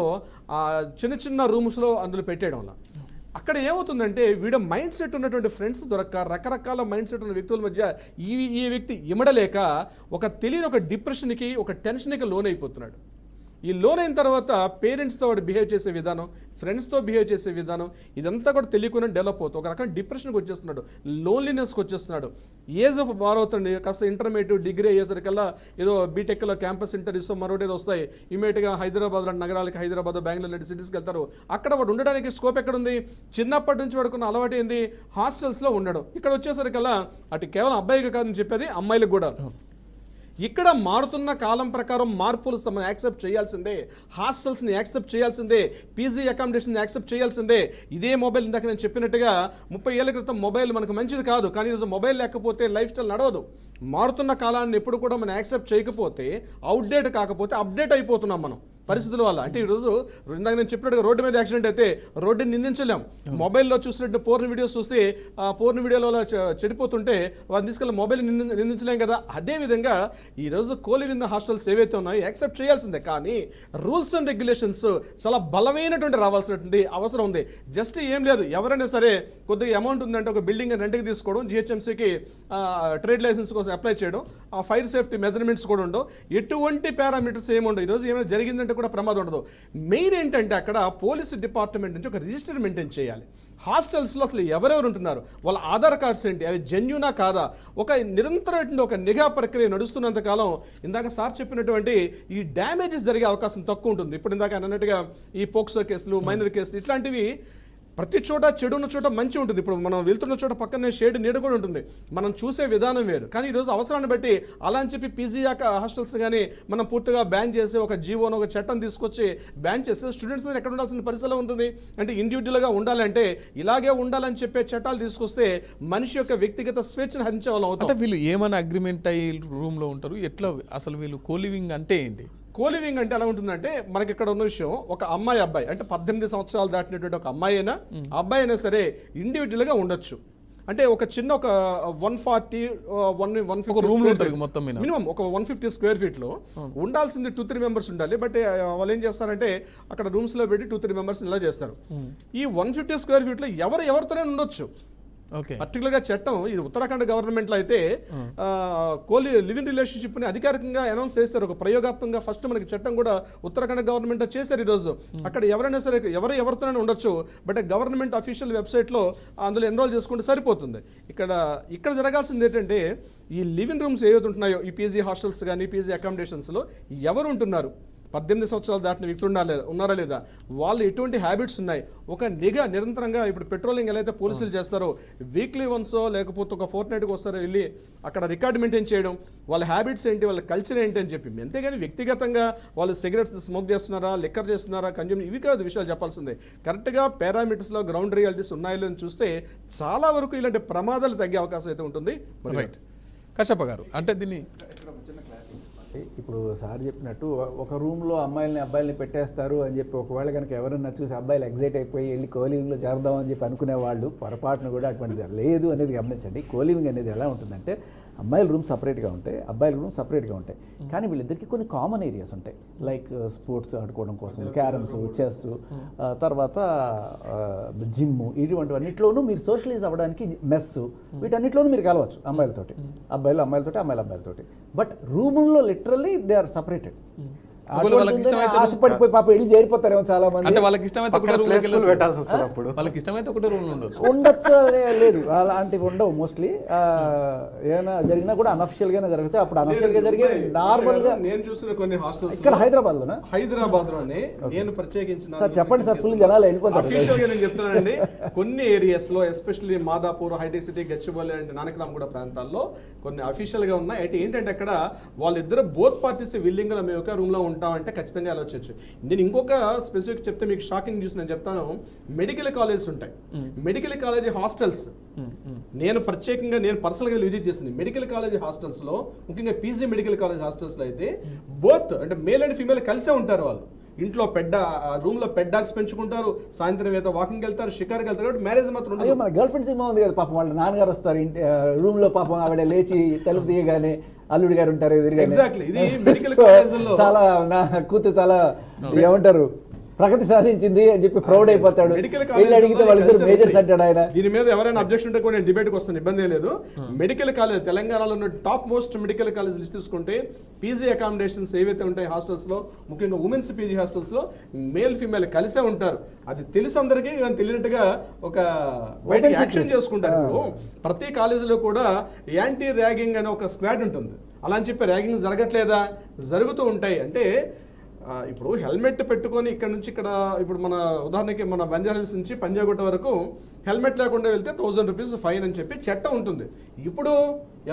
చిన్న చిన్న రూమ్స్లో అందులో పెట్టేయడం వల్ల అక్కడ ఏమవుతుందంటే వీడు మైండ్ సెట్ ఉన్నటువంటి ఫ్రెండ్స్ దొరక్క, రకరకాల మైండ్ సెట్ ఉన్న వ్యక్తుల మధ్య ఈ వ్యక్తి ఇమడలేక ఒక తెలియని ఒక డిప్రెషన్కి, ఒక టెన్షన్కి లోన్ అయిపోతున్నాడు. ఈ లోన్ అయిన తర్వాత పేరెంట్స్తో వాడు బిహేవ్ చేసే విధానం, ఫ్రెండ్స్తో బిహేవ్ చేసే విధానం, ఇదంతా కూడా తెలియకుండా డెవలప్ అవుతుంది. ఒక రకం డిప్రెషన్కి వచ్చేస్తున్నాడు, లోన్లీనెస్కి వచ్చేస్తున్నాడు. ఏజ్ ఆఫ్ బార్ అవుతుంది. కాస్త ఇంటర్మీడియట్, డిగ్రీ అయ్యేసరికల్లా ఏదో బీటెక్లో క్యాంపస్ ఇంటర్వ్యూస్ మరొకటి ఏదో వస్తాయి. ఇమీడియట్గా హైదరాబాద్ లాంటి నగరాలకి, హైదరాబాద్, బెంగళూరు లాంటి సిటీస్కి వెళ్తారు. అక్కడ వాడు ఉండడానికి స్కోప్ ఎక్కడుంది? చిన్నప్పటి నుంచి వాడుకున్న అలవాటు ఏంది? హాస్టల్స్లో ఉండడం. ఇక్కడ వచ్చేసరికల్లా అటు కేవలం అబ్బాయికి కాదని చెప్పేది, అమ్మాయిలకు కూడా. ఇక్కడ మారుతున్న కాలం ప్రకారం మార్పులు మనం యాక్సెప్ట్ చేయాల్సిందే. హాస్టల్స్ని యాక్సెప్ట్ చేయాల్సిందే, పీజీ అకామిడేషన్ని యాక్సెప్ట్ చేయాల్సిందే. ఇదే మొబైల్, ఇందాక నేను చెప్పినట్టుగా 30 ఏళ్ల క్రితం మొబైల్ మనకు మంచిది కాదు, కానీ ఈరోజు మొబైల్ లేకపోతే లైఫ్ స్టైల్ నడవదు. మారుతున్న కాలాన్ని ఎప్పుడు కూడా మనం యాక్సెప్ట్ చేయకపోతే, అవుట్డేట్ కాకపోతే అప్డేట్ అయిపోతున్నాం మనం పరిస్థితుల వల్ల. అంటే ఈరోజు ఇందాక నేను చెప్పినట్టుగా రోడ్డు మీద యాక్సిడెంట్ అయితే రోడ్డుని నిందించలేం. మొబైల్లో చూసినట్టు పోర్న్ వీడియోస్ చూస్తే ఆ పోర్న్ వీడియోలో చెడిపోతుంటే వారిని తీసుకెళ్ళి మొబైల్ నిందించలేం కదా. అదేవిధంగా ఈరోజు కోలివిన్ హాస్టల్స్ ఏవైతే ఉన్నాయో యాక్సెప్ట్ చేయాల్సిందే, కానీ రూల్స్ అండ్ రెగ్యులేషన్స్ చాలా బలమైనటువంటి రావాల్సినటువంటి అవసరం ఉంది. జస్ట్ ఏం లేదు, ఎవరైనా సరే కొద్దిగా అమౌంట్ ఉందంటే ఒక బిల్డింగ్ రెంట్కి తీసుకోవడం, జిహెచ్ఎంసీకి ట్రేడ్ లైసెన్స్ కోసం అప్లై చేయడం, ఆ ఫైర్ సేఫ్టీ మెజర్మెంట్స్ కూడా ఉండవు, ఎటువంటి పారామీటర్స్ ఏముండవు. ఈరోజు ఏమైనా జరిగిందంటే కూడా ప్రమాదం ఉండదు. మెయిన్ ఏంటంటే అక్కడ పోలీసు డిపార్ట్మెంట్ నుంచి ఒక రిజిస్టర్ మెయింటైన్ చేయాలి. హాస్టల్స్లో అసలు ఎవరెవరు ఉంటున్నారు, వాళ్ళ ఆధార్ కార్డ్స్ ఏంటి, అవి జెన్యూనా కాదా, ఒక నిరంతరమైన ఒక నిఘా ప్రక్రియ నడుస్తున్నంత కాలం ఇందాక సార్ చెప్పినటువంటి ఈ డ్యామేజెస్ జరిగే అవకాశం తక్కువ ఉంటుంది. ఇప్పుడు ఇందాక అన్నట్టుగా ఈ పోక్సో కేసులు, మైనర్ కేసులు, ఇట్లాంటివి ప్రతి చోట చెడు ఉన్న చోట మంచి ఉంటుంది. ఇప్పుడు మనం వెళ్తున్న చోట పక్కనే షేడ్ నీడ కూడా ఉంటుంది. మనం చూసే విధానం వేరు. కానీ ఈరోజు అవసరాన్ని బట్టి అలా అని చెప్పి పీజీ హాస్టల్స్ కానీ మనం పూర్తిగా బ్యాన్ చేసి ఒక జీవోను, ఒక చట్టం తీసుకొచ్చి బ్యాన్ చేస్తే స్టూడెంట్స్ ఎక్కడ ఉండాల్సిన పరిస్థితి ఉంటుంది. అంటే ఇండివిజువల్గా ఉండాలంటే ఇలాగే ఉండాలని చెప్పే చట్టాలు తీసుకొస్తే మనిషి యొక్క వ్యక్తిగత స్వేచ్ఛను హరించే వాళ్ళం అవుతాం. అంటే వీళ్ళు ఏమైనా అగ్రిమెంట్ అయ్యి రూమ్లో ఉంటారు, ఎట్లా అసలు వీళ్ళు కోలివింగ్ అంటే ఏంటి? కోలివింగ్ అంటే ఎలా ఉంటుందంటే, మనకి ఇక్కడ ఉన్న విషయం, ఒక అమ్మాయి అబ్బాయి అంటే 18 సంవత్సరాలు దాటినటువంటి ఒక అమ్మాయి అయినా అబ్బాయి అయినా సరే ఇండివిజువల్గా ఉండొచ్చు. అంటే ఒక చిన్న ఒక 140 150 రూమ్ మొత్తం మినిమం ఒక 150 స్క్వేర్ ఫీట్లో ఉండాల్సింది 2-3 మెంబర్స్ ఉండాలి. బట్ వాళ్ళు ఏం చేస్తారంటే అక్కడ రూమ్స్లో పెట్టి 2-3 మెంబర్స్ ఇలా చేస్తారు. ఈ 150 స్క్వేర్ ఫీట్లో ఎవరితోనే ఉండొచ్చు. పర్టికులర్గా చట్టం ఇది ఉత్తరాఖండ్ గవర్నమెంట్లో అయితే లివింగ్ రిలేషన్షిప్ని అధికారికంగా అనౌన్స్ చేస్తారు. ఒక ప్రయోగాత్మకంగా ఫస్ట్ మనకి చట్టం కూడా ఉత్తరాఖండ్ గవర్నమెంట్ చేశారు. ఈరోజు అక్కడ ఎవరైనా సరే ఎవరితోనే ఉండొచ్చు. బట్ గవర్నమెంట్ అఫీషియల్ వెబ్సైట్లో అందులో ఎన్రోల్ చేసుకుంటే సరిపోతుంది. ఇక్కడ జరగాల్సింది ఏంటంటే ఈ లివింగ్ రూమ్స్ ఏవైతే ఉంటున్నాయో, ఈ పీజీ హాస్టల్స్ కానీ పీజీ అకామిడేషన్స్లో ఎవరు ఉంటున్నారు, 18 సంవత్సరాలు దాటిన వ్యక్తులు ఉన్నారా లేదా, వాళ్ళు ఎటువంటి హ్యాబిట్స్ ఉన్నాయి, ఒక నిఘా నిరంతరంగా. ఇప్పుడు పెట్రోలింగ్ ఎలా అయితే పోలీసులు చేస్తారో వీక్లీ వన్సో లేకపోతే ఒక ఫోర్ట్నైట్కి వస్తారో వెళ్ళి అక్కడ రికార్డ్ మెయింటైన్ చేయడం, వాళ్ళ హ్యాబిట్స్ ఏంటి, వాళ్ళ కల్చర్ ఏంటి అని చెప్పి. అంతేగాని వ్యక్తిగతంగా వాళ్ళు సిగరెట్స్ స్మోక్ చేస్తున్నారా, లిక్కర్ చేస్తున్నారా, కన్జ్యూమ్, ఇవి కాదు విషయాలు చెప్పాల్సిందే. కరెక్ట్గా పారామీటర్స్లో గ్రౌండ్ రియాలిటీస్ ఉన్నాయో అని చూస్తే చాలా వరకు ఇలాంటి ప్రమాదాలు తగ్గే అవకాశం అయితే ఉంటుంది. రైట్ కశ్యప గారు, అంటే దీన్ని ఇప్పుడు సార్ చెప్పినట్టు ఒక రూమ్లో అమ్మాయిల్ని అబ్బాయిల్ని పెట్టేస్తారు అని చెప్పి ఒకవేళ కనుక ఎవరన్నా చూసి అబ్బాయిలు ఎగ్జైట్ అయిపోయి వెళ్ళి కోలివింగ్లో చేరదాం అని చెప్పి అనుకునే వాళ్ళు పొరపాటును కూడా అటువంటిది లేదు అనేది గమనించండి. కోలివింగ్ అనేది ఎలా ఉంటుందంటే అమ్మాయిల రూమ్ సపరేట్గా ఉంటాయి, అబ్బాయిల రూమ్ సపరేట్గా ఉంటాయి. కానీ వీళ్ళిద్దరికి కొన్ని కామన్ ఏరియాస్ ఉంటాయి. లైక్ స్పోర్ట్స్ ఆడుకోవడం కోసం క్యారమ్స్, చెస్, తర్వాత జిమ్, ఇటువంటివన్నిట్లోనూ మీరు సోషలైజ్ అవ్వడానికి మెస్, వీటన్నిటిలోనూ మీరు కలవచ్చు అమ్మాయిలతోటి, అబ్బాయిలతోటి, అమ్మాయిలతోటి. బట్ రూముల్లో లిటరల్లీ దే ఆర్ సపరేటెడ్. ఒకవేళ వాళ్ళకి ఇష్టమైతే ఆశపడిపోయి పాప వెళ్ళి చేరిపోతారేమో చాలా మంది. అంటే వాళ్ళకి ఇష్టమైతే ఒకటే రూమ్ ప్లే స్కూల్ పెట్టాల్సి వస్తుంది అప్పుడు. వాళ్ళకి ఇష్టమైతే ఒకటే రూమ్ ఉండొచ్చు. ఉండొచ్చు లేదు, అలాంటివి ఉండవు మోస్ట్లీ. ఏమైనా జరిగినా కూడా అనఫిషియల్ గానే జరగచ్చు. అప్పుడు అనఫిషియల్ గా జరిగే నార్మల్ గా నేను చూసిన కొన్ని హాస్టల్స్ ఇక్కడ హైదరాబాద్ లోనా, హైదరాబాద్ లోనే నేను ప్రత్యేకించిన సార్ చెప్పండి సార్, ఫుల్ జనాలు వెళ్ళిపోతారు. అఫీషియల్ గా నేను చెప్తున్నానండి, కొన్ని ఏరియాస్ లో especially Madhapur, hi tech city, Gachibowli and Nanakramguda ప్రాంతాల్లో కొన్ని అఫీషియల్ గా ఉన్నాయి. అయితే ఏంటంటే అక్కడ వాళ్ళిద్దరు బోత్ పార్టీస్ విల్లింగ్ గా మేము ఒక రూమ్ లో ఉంటామంటే ఖచ్చితంగా ఆలోచించవచ్చు. నేను ఇంకొక స్పెసిఫిక్ చెప్తే మీకు షాకింగ్ న్యూస్ నేను చెప్తాను. మెడికల్ కాలేజెస్ ఉంటాయి, మెడికల్ కాలేజ్ హాస్టల్స్ నేను ప్రత్యేకంగా నేను పర్సనల్గా విజిట్ చేసింది. మెడికల్ కాలేజ్ హాస్టల్స్ లో ముఖ్యంగా పీజీ మెడికల్ కాలేజ్ హాస్టల్స్ లో అయితే బోత్ అంటే మేల్ అండ్ ఫీమేల్ కలిసే ఉంటారు. వాళ్ళు ఇంట్లో రూమ్ లో పెడ్ డాగ్స్ పెంచుకుంటారు, సాయంత్రం ఏదో వాకింగ్ వెళ్తారు, షికార్కి వెళ్తారు. కాబట్టి మ్యారేజ్ మాత్రం ఉండదు. అయ్యో మన గర్ల్ ఫ్రెండ్ సినిమా ఉంది కదా, పాపం వాళ్ళ నాన్నగారు వస్తారు ఇంటి రూమ్ లో, పాపం ఆవిడ లేచి తలుపు తీయగానే అల్లుడు గారు ఉంటారు ఎదురుగానే. ఎగ్జాక్ట్లీ ఇది మెడికల్ కాలేజీల్లో చాలా నా కూతురు చాలా ఏమంటారు ప్రగతి సాధించింది అని చెప్పి ప్రౌడ్ అయిపోతాడు. వెళ్ళి అడిగితే వాళ్ళిద్దరు మేజర్స్ అంటాడు ఆయన. దీని మీద ఎవరైనా అబ్జెక్షన్ ఉంటే కూడా నేను డిబేట్కి వస్తాను, ఇబ్బంది లేదు. మెడికల్ కాలేజ్ తెలంగాణలో ఉన్న top most medical college list తీసుకుంటే పీజీ అకామిడేషన్స్ ఏవైతే ఉంటాయి హాస్టల్స్ లో, ముఖ్యంగా ఉమెన్స్ పీజీ హాస్టల్స్ లో మేల్ ఫీమేల్ కలిసే ఉంటారు. అది తెలుసు అందరికీ, తెలియనట్టుగా ఒక బయట యాక్షన్ చేసుకుంటారు. ఇప్పుడు ప్రతి కాలేజీలో కూడా యాంటీ ర్యాగింగ్ అనే ఒక స్క్వాడ్ ఉంటుంది. అలా అని చెప్పి ర్యాగింగ్ జరగట్లేదా? జరుగుతూ ఉంటాయి. అంటే ఇప్పుడు హెల్మెట్ పెట్టుకొని ఇక్కడ నుంచి ఇక్కడ ఇప్పుడు మన ఉదాహరణకి మన బంజారాహిల్స్ నుంచి పంజాగుట్ట వరకు హెల్మెట్ లేకుండా వెళ్తే 1000 రూపీస్ ఫైన్ అని చెప్పి చట్టం ఉంటుంది. ఇప్పుడు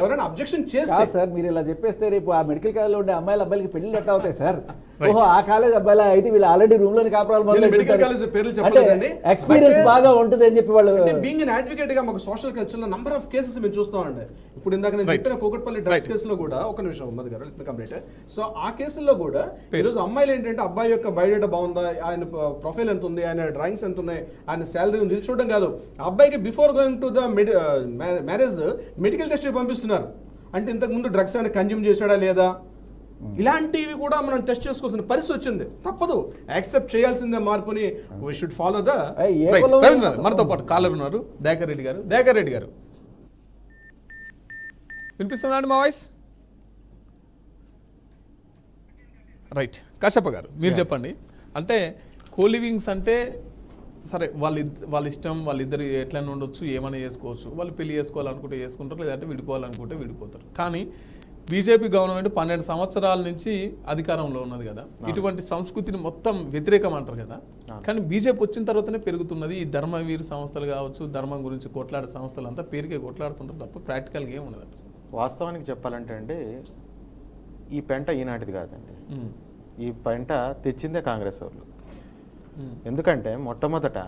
ఎవరైనా అబ్జెక్షన్ చేస్తే సార్ మీరు ఇలా చెప్పేస్తే రేపు ఆ మెడికల్ కాలేజ్ లో ఉండే అమ్మాయిల అబ్బాయిలకి పెళ్లి ఎట్లా అవుతాయి సార్? ఓహో ఆ కాలేజ్ అబ్బాయిలా అయితే వీళ్ళు ఆల్రెడీ రూమ్ లోని కాపురాలు మెడికల్ కాలేజ్ పేర్లు చెప్పలేదండి, ఎక్స్పీరియన్స్ బాగా ఉంటుంది అని చెప్పి వాళ్ళు. బీయింగ్ అన్ అడ్వకేట్ గా మాకు సోషల్ కల్చర్ లో నంబర్ ఆఫ్ కేసెస్ మేము చూస్తామండి. ఇప్పుడు ఇందాక నేను చెప్పిన కూకట్పల్లి డ్రగ్స్ కేసులో కూడా ఒక నిమిషం మధు గారు కంప్లీట్. సో ఆ కేసుల్లో కూడా ఈరోజు అమ్మాయిలు ఏంటంటే అబ్బాయి యొక్క బయోడేటా బాగుందా, ఆయన ప్రొఫైల్ ఎంత ఉంది, ఆయన డ్రాయింగ్స్ ఎంత ఉన్నాయి, ఆయన శాలరీ ఉంది, ఇది చూడడం కాదు. అబ్బాయికి before going to the marriage medical test పంపిస్తున్నారు. అంటే ఇంతకు ముందు డ్రగ్స్ ఆయన కన్జ్యూమ్ చేశాడా లేదా, ఇలాంటివి కూడా మనం టెస్ట్ చేసుకోవాల్సిన పరిస్థితి వచ్చింది. తప్పదు, యాక్సెప్ట్ చేయాల్సిందే మార్పుని. We should follow the. మనతో పాటు కాలర్ ఉన్నారు, దయాకర్ రెడ్డి గారు. దయాకర్ రెడ్డి గారు వినిపిస్తుందా అండి మా వాయిస్? రైట్, కశ్యప గారు మీరు చెప్పండి. అంటే కోలివింగ్స్ అంటే సరే వాళ్ళ ఇష్టం, వాళ్ళిద్దరు ఎట్లయినా ఉండొచ్చు, ఏమైనా చేసుకోవచ్చు. వాళ్ళు పెళ్లి చేసుకోవాలనుకుంటే చేసుకుంటారు, లేదంటే విడిపోవాలనుకుంటే విడిపోతారు. కానీ బీజేపీ గవర్నమెంట్ 12 సంవత్సరాల నుంచి అధికారంలో ఉన్నది కదా, ఇటువంటి సంస్కృతిని మొత్తం వ్యతిరేకం అంటారు కదా. కానీ బీజేపీ వచ్చిన తర్వాతనే పెరుగుతున్నది. ఈ ధర్మవీర్ సంస్థలు కావచ్చు, ధర్మం గురించి కొట్లాడే సంస్థలు అంతా పేరుకే కొట్లాడుతుంటారు తప్ప ప్రాక్టికల్గా ఏమి ఉండదండి. వాస్తవానికి చెప్పాలంటే అండి, ఈ పెంట ఈనాటిది కాదండి. ఈ పెంట తెచ్చిందే కాంగ్రెస్ వాళ్ళు. ఎందుకంటే మొట్టమొదట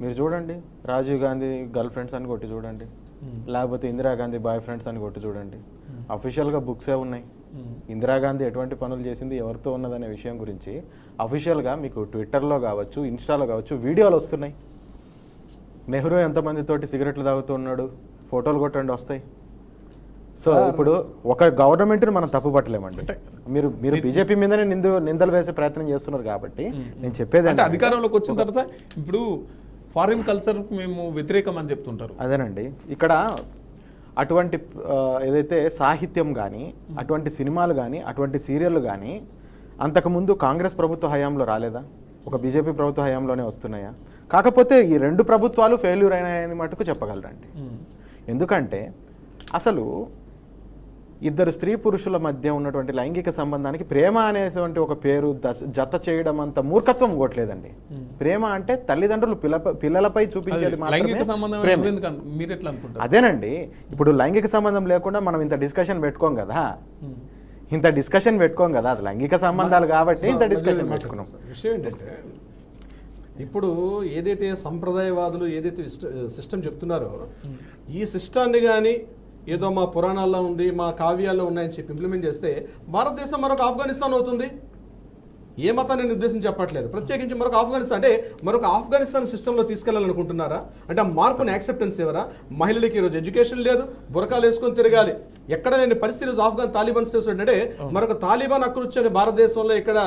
మీరు చూడండి, రాజీవ్ గాంధీ గర్ల్ ఫ్రెండ్స్ అని కొట్టి చూడండి, లేకపోతే ఇందిరాగాంధీ బాయ్ ఫ్రెండ్స్ అని కొట్టి చూడండి. అఫీషియల్గా బుక్సే ఉన్నాయి. ఇందిరాగాంధీ ఎటువంటి పనులు చేసింది, ఎవరితో ఉన్నదనే విషయం గురించి అఫీషియల్గా మీకు ట్విట్టర్లో కావచ్చు, ఇన్స్టాలో కావచ్చు వీడియోలు వస్తున్నాయి. నెహ్రూ ఎంతమందితోటి సిగరెట్లు తాగుతూ ఉన్నాడు, ఫోటోలు కొట్టండి వస్తాయి. సో ఇప్పుడు ఒక గవర్నమెంట్ని మనం తప్పు పట్టలేమండి. మీరు బీజేపీ మీదనే నిందలు వేసే ప్రయత్నం చేస్తున్నారు కాబట్టి నేను చెప్పేది అంటే అధికారంలోకి వచ్చిన తర్వాత ఇప్పుడు ఫారిన్ కల్చర్ మేము వ్యతిరేకం అని చెప్తుంటారు. అదేనండి, ఇక్కడ అటువంటి ఏదైతే సాహిత్యం కానీ, అటువంటి సినిమాలు కానీ, అటువంటి సీరియళ్ళు కానీ అంతకుముందు కాంగ్రెస్ ప్రభుత్వ హయాంలో రాలేదా? ఒక బీజేపీ ప్రభుత్వ హయాంలోనే వస్తున్నాయా? కాకపోతే ఈ 2 ప్రభుత్వాలు ఫెయిల్యూర్ అయినాయని మటుకు చెప్పగలరండి. ఎందుకంటే అసలు ఇద్దరు స్త్రీ పురుషుల మధ్య ఉన్నటువంటి లైంగిక సంబంధానికి ప్రేమ అనేటువంటి ఒక పేరు జత చేయడం అంత మూర్ఖత్వం ఇంకోట్లేదండి. ప్రేమ అంటే తల్లిదండ్రులు పిల్లలపై చూపించేది అదేనండి. ఇప్పుడు లైంగిక సంబంధం లేకుండా మనం ఇంత డిస్కషన్ పెట్టుకోం కదా, అది లైంగిక సంబంధాలు కాబట్టి ఇంత డిస్కషన్ పెట్టుకున్నాం. విషయం ఏంటంటే ఇప్పుడు ఏదైతే సంప్రదాయవాదులు ఏదైతే సిస్టమ్ చెప్తున్నారో, ఈ సిస్టాన్ని కానీ ఏదో మా పురాణాల్లో ఉంది, మా కావ్యాల్లో ఉన్నాయని చెప్పి ఇంప్లిమెంట్ చేస్తే భారతదేశం మరొక ఆఫ్ఘనిస్తాన్ అవుతుంది. ఏ మతాన్ని నిర్దేశించి చెప్పట్లేదు, ప్రత్యేకించి మరొక ఆఫ్ఘనిస్తాన్ అంటే మరొక ఆఫ్ఘనిస్తాన్ సిస్టంలో తీసుకెళ్లాలనుకుంటున్నారా? అంటే ఆ మార్పుని యాక్సెప్టెన్స్ ఎవరా? మహిళలకి ఈరోజు ఎడ్యుకేషన్ లేదు, బురకాలు వేసుకొని తిరగాలి. ఎక్కడ లేని పరిస్థితి ఈరోజు ఆఫ్ఘన్ తాలిబాన్స్ చేస్తుంటే మరొక తాలిబాన్ అకృత్యాన్ని భారతదేశంలో ఇక్కడ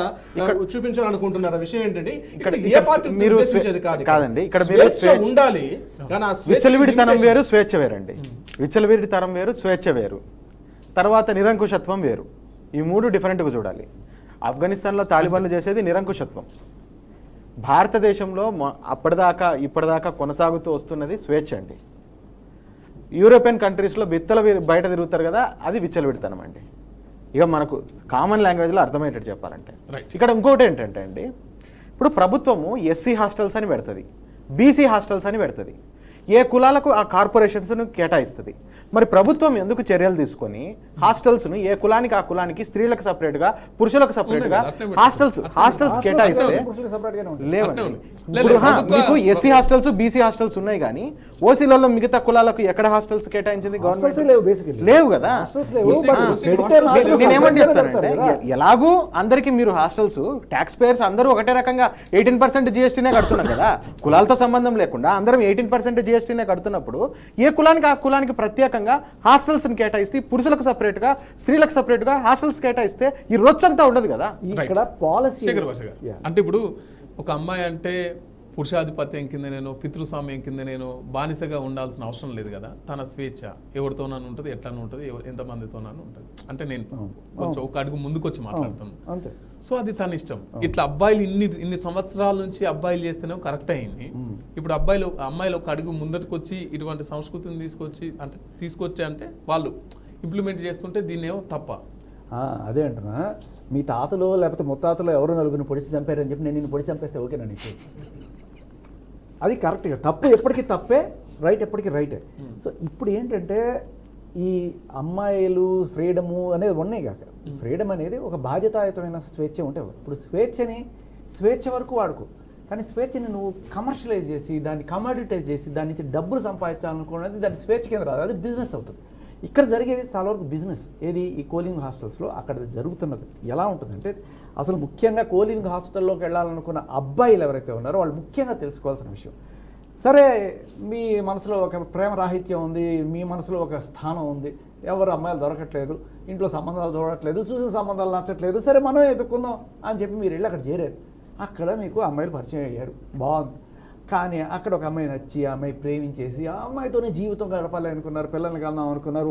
చూపించాలనుకుంటున్నారా? విషయం ఏంటంటే ఇక్కడ ఏ పార్టీ నిర్దేశించేది కాదండి. ఇక్కడ ఉండాలి, కానీ విచ్చలవిడితనం వేరు, స్వేచ్ఛ వేరండి. విచ్చలవిడితనం వేరు, స్వేచ్ఛ వేరు. తర్వాత నిరంకుశత్వం వేరు. ఈ 3 డిఫరెంట్గా చూడాలి. ఆఫ్ఘనిస్తాన్లో తాలిబాన్లు చేసేది నిరంకుశత్వం. భారతదేశంలో ఇప్పటిదాకా కొనసాగుతూ వస్తున్నది స్వేచ్ఛ అండి. యూరోపియన్ కంట్రీస్లో బిత్తల బయట తిరుగుతారు కదా, అది విచ్చలవిడతనం అండి. ఇక మనకు కామన్ లాంగ్వేజ్లో అర్థమయ్యేటట్టు చెప్పాలంటే ఇక్కడ ఇంకోటి ఏంటంటే అండి, ఇప్పుడు ప్రభుత్వము ఎస్సీ హాస్టల్స్ అని పెడుతుంది, బీసీ హాస్టల్స్ అని పెడుతుంది. ఏ కులాలకు ఆ కార్పొరేషన్స్ను కేటాయిస్తుంది. మరి ప్రభుత్వం ఎందుకు చర్యలు తీసుకొని హాస్టల్స్ను ఏ కులానికి ఆ కులానికి స్త్రీలకు సపరేట్గా పురుషులకు సపరేట్గా హాస్టల్స్ కేటాయిస్తే లేవండి. మీకు ఎస్సీ హాస్టల్స్ బీసీ హాస్టల్స్ ఉన్నాయి, కానీ ఓసీలలో మిగతా కులాలకు ఎక్కడ హాస్టల్స్ కేటాయించింది గవర్నమెంట్? లేవు కదా. నేనేమని చెప్తానంటే, ఎలాగూ అందరికీ మీరు హాస్టల్స్ ట్యాక్స్ పేయర్స్ అందరూ ఒకటే రకంగా 18% GSTనే కడుతున్నారు కదా, కులాలతో సంబంధం లేకుండా అందరం 18% GSTనే కడుతున్నప్పుడు ఏ కులానికి ఆ కులానికి ప్రత్యేకంగా హాస్టల్స్ని కేటాయిస్తే పురుషులకు సపరేట్గా స్త్రీలకు సపరేట్గా హాస్టల్స్ కేటాయిస్తే ఈ రొచ్చంతా ఉండదు కదా. ఇక్కడ పాలసీ అంటే ఇప్పుడు ఒక అమ్మాయి అంటే పురుషాధిపత్యం కింద నేను పితృస్వామ్యం కింద నేను బానిసగా ఉండాల్సిన అవసరం లేదు కదా. తన స్వేచ్ఛ ఎవరితోనూ ఉంటుంది, ఎట్లానూ ఉంటుంది, ఎంతమందితోనూ ఉంటుంది. అంటే నేను కొంచెం ఒక అడుగు ముందుకు వచ్చి మాట్లాడుతున్నాను. సో అది తన ఇష్టం. ఇట్లా అబ్బాయిలు ఇన్ని సంవత్సరాల నుంచి అబ్బాయిలు చేస్తేనే కరెక్ట్ అయింది. ఇప్పుడు అమ్మాయిలు ఒక అడుగు ముందరికి వచ్చి ఇటువంటి సంస్కృతిని తీసుకొచ్చి అంటే వాళ్ళు ఇంప్లిమెంట్ చేస్తుంటే దీన్నేమో తప్ప. అదే అంటున్నా, మీ తాతలో లేకపోతే ముత్తాతలో ఎవరో నలుగురిని పొడిచి చంపారని చెప్పి నేను నిన్ను పొడిచి చంపేస్తే ఓకేనా నీకు? అది కరెక్ట్గా తప్పు ఎప్పటికీ తప్పే, రైట్ ఎప్పటికీ రైటే. సో ఇప్పుడు ఏంటంటే ఈ అమ్మాయిలు ఫ్రీడము అనేది ఉన్నాయి కాక, ఫ్రీడమ్ అనేది ఒక బాధ్యతాయుతమైన స్వేచ్ఛ ఉంటే, ఇప్పుడు స్వేచ్ఛ వరకు వాడుకో, కానీ స్వేచ్ఛని నువ్వు కమర్షియలైజ్ చేసి దాన్ని కమాడిటైజ్ చేసి దాని నుంచి డబ్బులు సంపాదించాలనుకున్నది దాని స్వేచ్ఛ కింద రాదు, అది బిజినెస్ అవుతుంది. ఇక్కడ జరిగేది చాలా వరకు బిజినెస్. ఏది ఈ కోలింగ్ హాస్టల్స్లో అక్కడ జరుగుతున్నది ఎలా ఉంటుందంటే, అసలు ముఖ్యంగా కోలింగ్ హాస్టల్లోకి వెళ్ళాలనుకున్న అబ్బాయిలు ఎవరైతే ఉన్నారో వాళ్ళు ముఖ్యంగా తెలుసుకోవాల్సిన విషయం, సరే మీ మనసులో ఒక ప్రేమ రాహిత్యం ఉంది, మీ మనసులో ఒక స్థానం ఉంది, ఎవరు అమ్మాయిలు దొరకట్లేదు, ఇంట్లో సంబంధాలు చూడట్లేదు, చూసిన సంబంధాలు నచ్చట్లేదు, సరే మనం ఎదుర్కొందాం అని చెప్పి మీరు వెళ్ళి అక్కడ చేరారు. అక్కడ మీకు అమ్మాయిలు పరిచయం అయ్యారు, బాగుంది. కానీ అక్కడ ఒక అమ్మాయి నచ్చి ఆ అమ్మాయి ప్రేమించేసి ఆ అమ్మాయితోనే జీవితం గడపాలి అనుకున్నారు, పిల్లల్ని కలదాం అనుకున్నారు,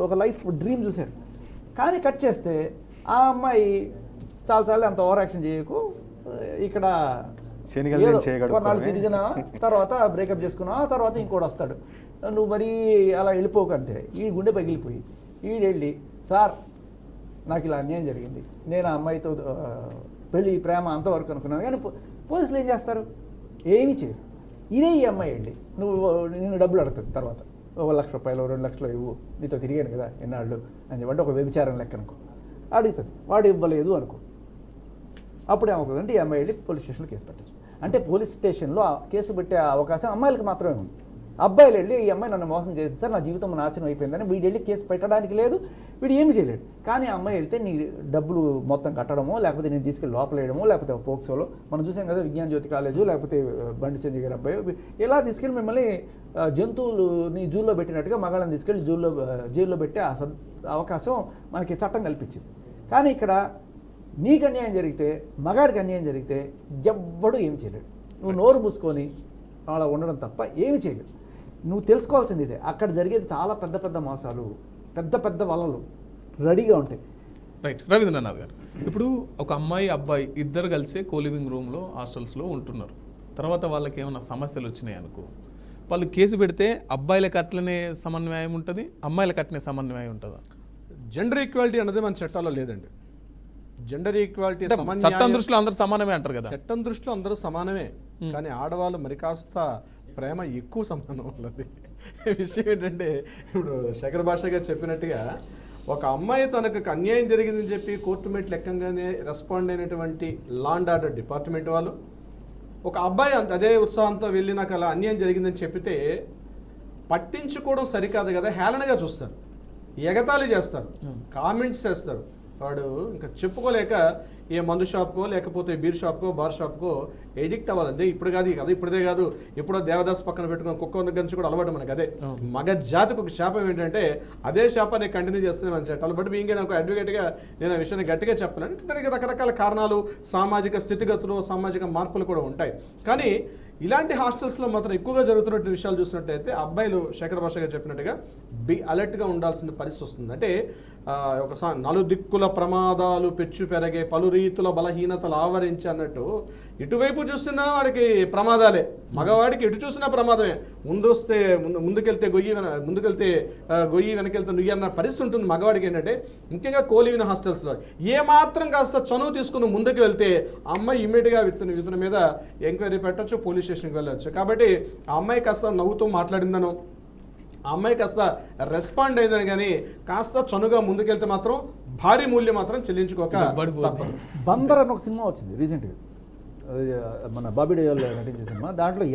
ఒక లైఫ్ డ్రీమ్ చూశారు. కానీ కట్ చేస్తే ఆ అమ్మాయి చాలా అంత ఓవర్ యాక్షన్ చేయకు, ఇక్కడ కొన్నాళ్ళు తిరిగినా తర్వాత బ్రేకప్ చేసుకున్నా, తర్వాత ఇంకోటి వస్తాడు, నువ్వు మరీ అలా వెళ్ళిపోకంటే ఈ గుండె పగిలిపోయి వెళ్ళి సార్ నాకు ఇలా అన్యాయం జరిగింది, నేను ఆ అమ్మాయితో పెళ్ళి ప్రేమ అంతవరకు అనుకున్నాను, కానీ పోలీసులు ఏం చేస్తారు? ఏమీ చేయరు. ఇదే ఈ అమ్మాయి వెళ్ళి నిన్ను డబ్బులు అడుగుతుంది, తర్వాత ₹1,00,000 2 లక్షలు ఇవ్వు, నీతో తిరిగాను కదా ఎన్నాళ్ళు అని చెప్పంటే ఒక వ్యభిచారం లెక్క అనుకో అడుగుతుంది, వాడు ఇవ్వలేదు అనుకో, అప్పుడు ఏమవుతుందంటే ఈ అమ్మాయి వెళ్ళి పోలీస్ స్టేషన్లో కేసు పెట్టచ్చు. అంటే పోలీస్ స్టేషన్లో కేసు పెట్టే అవకాశం అమ్మాయిలకు మాత్రమే ఉంది. అబ్బాయిలు వెళ్ళి ఈ అమ్మాయి నన్ను మోసం చేసింది సార్, నా జీవితం నాశనం అయిపోయిందని వీడు వెళ్ళి కేసు పెట్టడానికి లేదు, వీడు ఏమి చేయలేడు. కానీ ఆ అమ్మాయి వెళ్తే నీ డబ్బులు మొత్తం కట్టడమో, లేకపోతే నేను తీసుకెళ్ళి లోపలేయడమో, లేకపోతే పోక్సోలో మనం చూసాం కదా విజ్ఞాన జ్యోతి కాలేజు, లేకపోతే బండి సంజయ్ గారి అబ్బాయి ఇలా తీసుకెళ్ళి మిమ్మల్ని జంతువులని జూల్లో పెట్టినట్టుగా మగాళ్ళని తీసుకెళ్ళి జైల్లో పెట్టే అవకాశం మనకి చట్టం కల్పించింది. కానీ ఇక్కడ నీకు అన్యాయం జరిగితే, మగాడికి అన్యాయం జరిగితే ఎవ్వడు ఏమి చేయలేడు. నువ్వు నోరు మూసుకొని అలా ఉండడం తప్ప ఏమి చేయలేడు. నువ్వు తెలుసుకోవాల్సింది ఇదే, అక్కడ జరిగేది చాలా పెద్ద మోసాలు, పెద్ద వలలు రెడీగా ఉంటాయి. రైట్. రవీంద్రనాథ్ గారు, ఇప్పుడు ఒక అమ్మాయి అబ్బాయి ఇద్దరు కలిసి కోలివింగ్ రూమ్లో హాస్టల్స్లో ఉంటున్నారు, తర్వాత వాళ్ళకి ఏమైనా సమస్యలు వచ్చినాయి అనుకో, వాళ్ళు కేసు పెడితే అబ్బాయిలకు అట్లనే సమన్వయం ఉంటుంది, అమ్మాయిలకు అట్లనే సమన్వయం ఉంటుందా? జెండర్ ఈక్వాలిటీ అనేది మన చట్టాల్లో లేదండి. జెండర్ ఈక్వాలిటీ చట్టం దృష్టిలో అందరూ సమానమే అంటారు కదా. చట్టం దృష్టిలో అందరూ సమానమే, కానీ ఆడవాళ్ళు మరి కాస్త ప్రేమ ఎక్కువ సమానం వాళ్ళది. విషయం ఏంటంటే, ఇప్పుడు శేఖర్ భాష గారు చెప్పినట్టుగా ఒక అమ్మాయి తనకు అన్యాయం జరిగిందని చెప్పి కోర్టు మెట్లు ఎక్కంగానే రెస్పాండ్ అయినటువంటి లా అండ్ ఆర్డర్ డిపార్ట్మెంట్ వాళ్ళు, ఒక అబ్బాయి అదే ఉత్సాహంతో వెళ్ళి నాకు అలా అన్యాయం జరిగిందని చెప్పితే పట్టించుకోవడం సరికాదు కదా, హేళనగా చూస్తారు, ఎగతాళి చేస్తారు, కామెంట్స్ చేస్తారు. వాడు ఇంకా చెప్పుకోలేక ఏ మందు షాప్కో లేకపోతే బీర్ షాప్కో బార్ షాప్కో ఎడిక్ట్ అవ్వాలంటే ఇప్పుడు కాదు కదా, ఇప్పుడే కాదు, ఎప్పుడో దేవదాస్ పక్కన పెట్టుకుని కుక్క గంచి కూడా అలవాటు మనకు. అదే మగ జాతికి ఒక శాపం ఏంటంటే అదే శాపాన్ని కంటిన్యూ చేస్తుంది మన చట్టాలు. బట్ ఇంకే నాకు అడ్వకేట్గా నేను ఆ విషయాన్ని గట్టిగా చెప్పాలని, దానికి రకరకాల కారణాలు, సామాజిక స్థితిగతులు, సామాజిక మార్పులు కూడా ఉంటాయి. కానీ ఇలాంటి హాస్టల్స్లో మాత్రం ఎక్కువగా జరుగుతున్నటువంటి విషయాలు చూసినట్టయితే అబ్బాయిలు శేఖర్ భాష గారు చెప్పినట్టుగా అలర్ట్గా ఉండాల్సిన పరిస్థితి వస్తుంది. అంటే ఒక 4 దిక్కుల ప్రమాదాలు పెచ్చు పెరగే పలు రీతిలో బలహీనతలు ఆవరించి అన్నట్టు ఇటువైపు చూస్తున్నా వాడికి ప్రమాదాలే, మగవాడికి ఎటు చూసినా ప్రమాదమే. ముందుకెళ్తే గొయ్యి వెనకెళ్తే నుయ్యి అన్న పరిస్థితి ఉంటుంది మగవాడికి. ఏంటంటే ముఖ్యంగా కోలివిన హాస్టల్స్లో ఏమాత్రం కాస్త చనువు తీసుకుని ముందుకు వెళ్తే ఆ అమ్మాయి ఇమ్మీడియట్గా ఇతని మీద ఎంక్వైరీ పెట్టచ్చు, పోలీస్ స్టేషన్కి వెళ్ళొచ్చు. కాబట్టి ఆ అమ్మాయి కాస్త నవ్వుతూ మాట్లాడిందనో, ఆ అమ్మాయి కాస్త రెస్పాండ్ అయిందని కానీ కాస్త చనుగా ముందుకెళ్తే మాత్రం భారీ మూల్యం మాత్రం చెల్లించుకోక తప్పదు. బందర్ అని ఒక సినిమా వచ్చింది రీసెంట్గా, మన బాబీ డియోల్ నటించిన సినిమా. దాంట్లో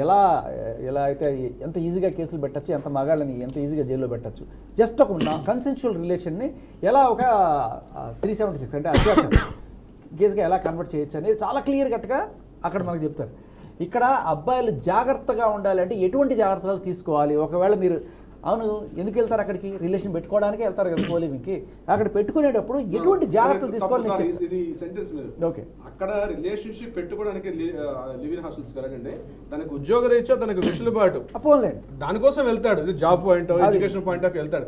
ఎలా అయితే ఎంత ఈజీగా కేసులు పెట్టచ్చు, ఎంత మగాళ్ళని ఎంత ఈజీగా జైల్లో పెట్టచ్చు, జస్ట్ ఒక కన్సెన్షువల్ రిలేషన్ని ఎలా ఒక 376 అంటే అత్యాచారం కేసుగా ఎలా కన్వర్ట్ చేయొచ్చు అనేది చాలా క్లియర్ కట్గా అక్కడ మనకు చెప్తారు. ఇక్కడ అబ్బాయిలు జాగ్రత్తగా ఉండాలి అంటే ఎటువంటి జాగ్రత్తలు తీసుకోవాలి. ఒకవేళ మీరు అవును ఎందుకు వెళ్తారు అక్కడికి, రిలేషన్ పెట్టుకోవడానికి వెళ్తారు కదా కోలివింగ్కి, అక్కడ పెట్టుకునేటప్పుడు ఎటువంటి జాగ్రత్తలు తీసుకోవాలి. ఓకే, అక్కడ రిలేషన్షిప్ పెట్టుకోవడానికి లివ్ ఇన్ హాస్టల్స్ కదండి, తనకు ఉద్యోగ రీత్యా తనకు వెసులుబాటు దానికోసం వెళ్తాడు. ఇది job point education point of వెళ్తాడు.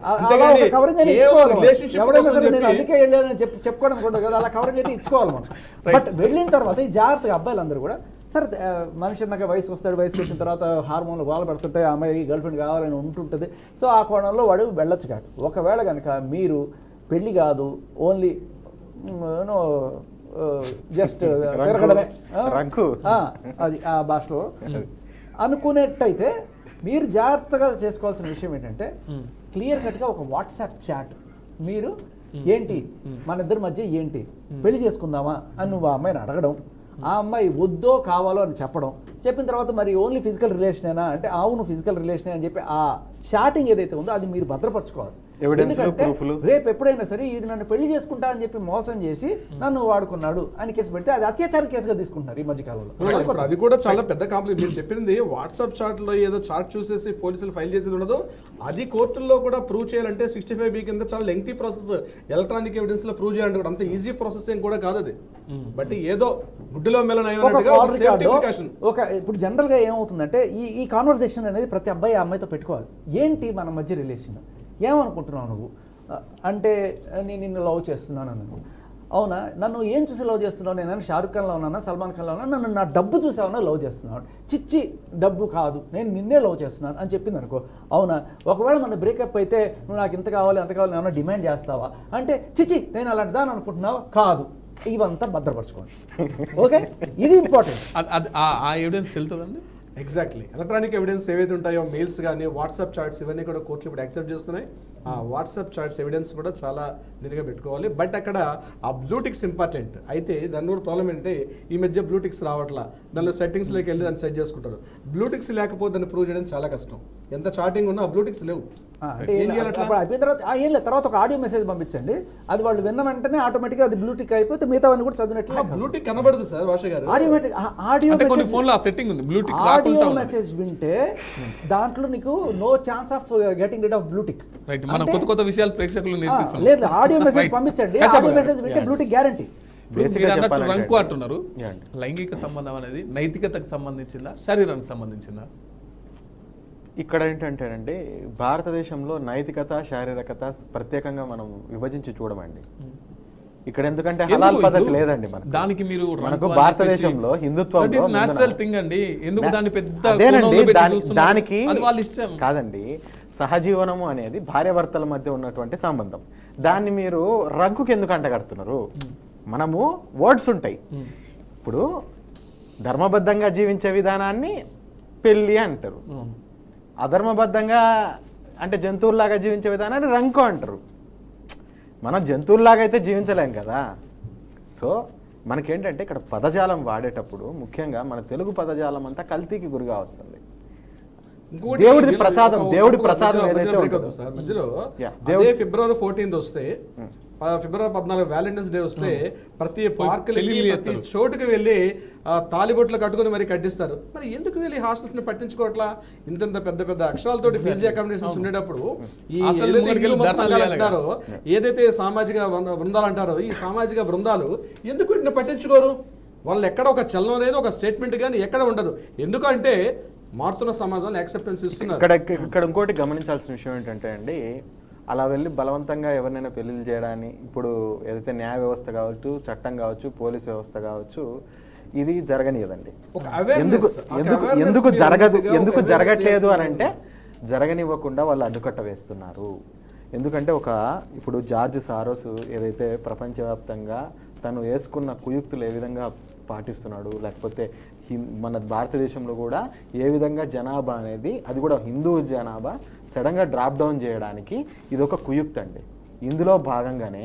అందుకే వెళ్ళాలని చెప్పుకోవడం కూడా కదా, అలా కవరింగ్ అయితే ఇచ్చుకోవాలి మనం. బట్ వెళ్ళిన తర్వాత ఈ జాగ్రత్తగా అబ్బాయిలందరూ కూడా సరే మనిషి అన్నాక వయసు వస్తాడు, వయసుకి వచ్చిన తర్వాత హార్మోన్లు గోల పెడుతుంటాయి, అమ్మాయి గర్ల్ ఫ్రెండ్ కావాలని ఉంటుంటుంది. సో ఆ కోణంలో వాడు వెళ్ళొచ్చు కాదు. ఒకవేళ కనుక మీరు పెళ్ళి కాదు ఓన్లీ జస్ట్ తిరగడమే అది ఆ భాషలో అనుకునేట్టయితే మీరు జాగ్రత్తగా చేసుకోవాల్సిన విషయం ఏంటంటే క్లియర్ కట్గా ఒక వాట్సాప్ చాట్, మీరు ఏంటి మన ఇద్దరి మధ్య ఏంటి పెళ్లి చేసుకుందామా అని నువ్వు ఆ అమ్మాయిని అడగడం, ఆ అమ్మాయి వద్దో కావాలో అని చెప్పిన తర్వాత మరి ఓన్లీ ఫిజికల్ రిలేషనేనా అంటే అవును ఫిజికల్ రిలేషనే అని చెప్పి ఆ చాటింగ్ ఏదైతే ఉందో అది మీరు భద్రపరచుకోవాలి. ఎందుకంటే రేపు ఎప్పుడైనా సరే ఈడు నన్ను పెళ్లి చేసుకుంటా అని చెప్పి మోసం చేసి నన్ను వాడుకున్నాడు అని కేసు పెడితే అది అత్యాచారం కేసుగా తీసుకుంటున్నారు ఈ మధ్యకాలంలో. అది కూడా చాలా పెద్ద కాంప్లికేట్. మీరు చెప్పింది వాట్సాప్ చాట్ లో ఏదో చాట్ చూసేసి పోలీసులు ఫైల్ చేసేది ఉండదు, అది కోర్టుల్లో కూడా ప్రూవ్ చేయాలంటే 65B కింద చాలా లెంగ్తీ ప్రాసెస్. ఎలక్ట్రానిక్ ఎవిడెన్స్ లో ప్రూవ్ చేయాలంటే కూడా అంత ఈజీ ప్రాసెస్ ఏం కూడా కాదు అది. బట్ ఏదో గుడ్డులో ఇప్పుడు జనరల్ గా ఏమవుతుందంటే ఈ కాన్వర్సేషన్ అనేది ప్రతి అబ్బాయి అమ్మాయితో పెట్టుకోవాలి. ఏంటి మన మధ్య రిలేషన్, ఏమనుకుంటున్నావు నువ్వు అంటే నేను నిన్ను లవ్ చేస్తున్నాను అనుకో, అవునా నన్ను ఏం చూసి లవ్ చేస్తున్నావు, నేను షారుఖ్ ఖాన్లో ఉన్నానా సల్మాన్ ఖాన్లో ఉన్నా, నన్ను నా డబ్బు చూసావన్నా లవ్ చేస్తున్నావు, చిచ్చి డబ్బు కాదు నేను నిన్నే లవ్ చేస్తున్నాను అని చెప్పింది అనుకో, అవునా ఒకవేళ మన బ్రేకప్ అయితే నువ్వు నాకు ఇంత కావాలి అంత కావాలి ఏమన్నా డిమాండ్ చేస్తావా అంటే చిచ్చి నేను అలాంటి దాన్ని అనుకుంటున్నావా కాదు, ఇవంతా భద్రపరచుకోండి. ఓకే, ఇది ఇంపార్టెంట్. ఆ ఎవిడెన్స్ వెళ్తుందండి. ఎగ్జాక్ట్లీ, ఎలక్ట్రానిక్ ఎవిడెన్స్ ఏవైతే ఉంటాయో మెయిల్స్ కానీ వాట్సాప్ చాట్స్ ఇవన్నీ కూడా కోర్టులు ఇప్పుడు యాక్సెప్ట్ చేస్తున్నాయి. ఆ వాట్సాప్ చాట్స్ ఎవిడెన్స్ కూడా చాలా దీనిగా పెట్టుకోవాలి. బట్ అక్కడ ఆ బ్లూటిక్స్ ఇంపార్టెంట్ అయితే దాని కూడా ప్రాబ్లం ఏంటంటే ఈ మధ్య బ్లూటిక్స్ రావట్లా, దానిలో సెట్టింగ్స్లోకి వెళ్ళి దాన్ని సెట్ చేసుకుంటారు. బ్లూటిక్స్ లేకపోతే దాన్ని ప్రూవ్ చేయడం చాలా కష్టం. ఎంత చాటింగ్ ఉన్నా బ్లూటిక్స్ లేవు. అయిపోయిన తర్వాత ఒక ఆడియో మెసేజ్ పంపించండి, అది వాళ్ళు విన్న వెంటనే ఆటోమేటిక్గా అది బ్లూటిక్ అయిపోతే మిగతావన్నీ కూడా చదివినట్లు. బ్లూటిక్ కనబడదు సార్ భాష గారు. ఆడియో మెసేజ్ వింటే దాంట్లో నీకు no chance of getting rid of blue tick. మనం కొత్త విషయాలు ప్రేక్షకులు నేర్పిస్తాం. లేదు, ఆడియో మెసేజ్ పంపించండి, ఆడియో మెసేజ్ వింటే బ్లూటిక్ గ్యారంటీ. రంకు అంటున్నారు, లైంగిక సంబంధం అనేది నైతికతకు సంబంధించిందా శరీరానికి సంబంధించిందా? ఇక్కడ ఏంటంటేనండి భారతదేశంలో నైతికత శారీరకత ప్రత్యేకంగా మనం విభజించి చూడమండి. ఇక్కడ ఎందుకంటే హలాల్ పద్ధతి లేదండి మనకు. దానికి మీరు మనకు భారతదేశంలో హిందుత్వం నేచురల్ థింగ్ అండి, ఎందుకు దాన్ని పెద్ద దానికి వాళ్ళ ఇష్టం కాదండి. సహజీవనము అనేది భార్యాభర్తల మధ్య ఉన్నటువంటి సంబంధం, దాన్ని మీరు రంకుకి ఎందుకు అంటగడుతున్నారు? మనము వర్డ్స్ ఉంటాయి. ఇప్పుడు ధర్మబద్ధంగా జీవించే విధానాన్ని పెళ్ళి అంటారు, అధర్మబద్ధంగా అంటే జంతువుల్లాగా జీవించే విధానాన్ని రంకు అంటారు. మనం జంతువుల్లాగా అయితే జీవించలేం కదా. సో మనకేంటంటే ఇక్కడ పదజాలం వాడేటప్పుడు ముఖ్యంగా మన తెలుగు పదజాలం అంతా కల్తీకి గురిగా వస్తుంది. దేవుడి ప్రసాదం ఏదైతే ఉంటుందో సార్ మధ్యలో ఫిబ్రవరి 14 వస్తే ఫిబ్రవరి 14 వ్యాలంటైన్స్ డే వస్తే ప్రతి పార్కులకి ప్రతి చోటుకి వెళ్ళి తాలిబొట్లు కట్టుకుని మరి కట్టిస్తారు. మరి ఎందుకు వెళ్ళి హాస్టల్స్ ని పట్టించుకోవట్లా? ఇంత పెద్ద పెద్ద అక్షరాలతో పీజీ అకామిడేషన్స్ ఉండేటప్పుడు ఈ అంటారో ఏదైతే సామాజిక బృందాలు అంటారో ఈ సామాజిక బృందాలు ఎందుకు వీటిని పట్టించుకోరు? వాళ్ళు ఎక్కడ ఒక చలనం లేదు, ఒక స్టేట్మెంట్ కానీ ఎక్కడ ఉండదు. ఎందుకంటే మారుతున్న సమాజంలో యాక్సెప్టెన్స్ ఇస్తున్నారు. ఇక్కడ ఇంకోటి గమనించాల్సిన విషయం ఏంటంటే అండి, అలా వెళ్ళి బలవంతంగా ఎవరినైనా పెళ్లిళ్ళు చేయడాన్ని ఇప్పుడు ఏదైతే న్యాయ వ్యవస్థ కావచ్చు, చట్టం కావచ్చు, పోలీస్ వ్యవస్థ కావచ్చు, ఇది జరగనియదండి. ఒక awareness, ఎందుకు మీరు జరగదు, అన్నట్టుగా ఎందుకు ఒక జరగట్లేదు awareness అని అంటే జరగనివ్వకుండా వాళ్ళు అడ్డుకట్ట వేస్తున్నారు. ఎందుకంటే ఇప్పుడు జార్జ్ సారోస్ ఏదైతే ప్రపంచవ్యాప్తంగా తను వేసుకున్న కుయుక్తులు ఏ విధంగా పాటిస్తున్నాడు, లేకపోతే మన భారతదేశంలో కూడా ఏ విధంగా జనాభా అనేది, అది కూడా హిందూ జనాభా సడన్గా డ్రాప్ డౌన్ చేయడానికి ఇది ఒక కుయుక్తి అండి. ఇందులో భాగంగానే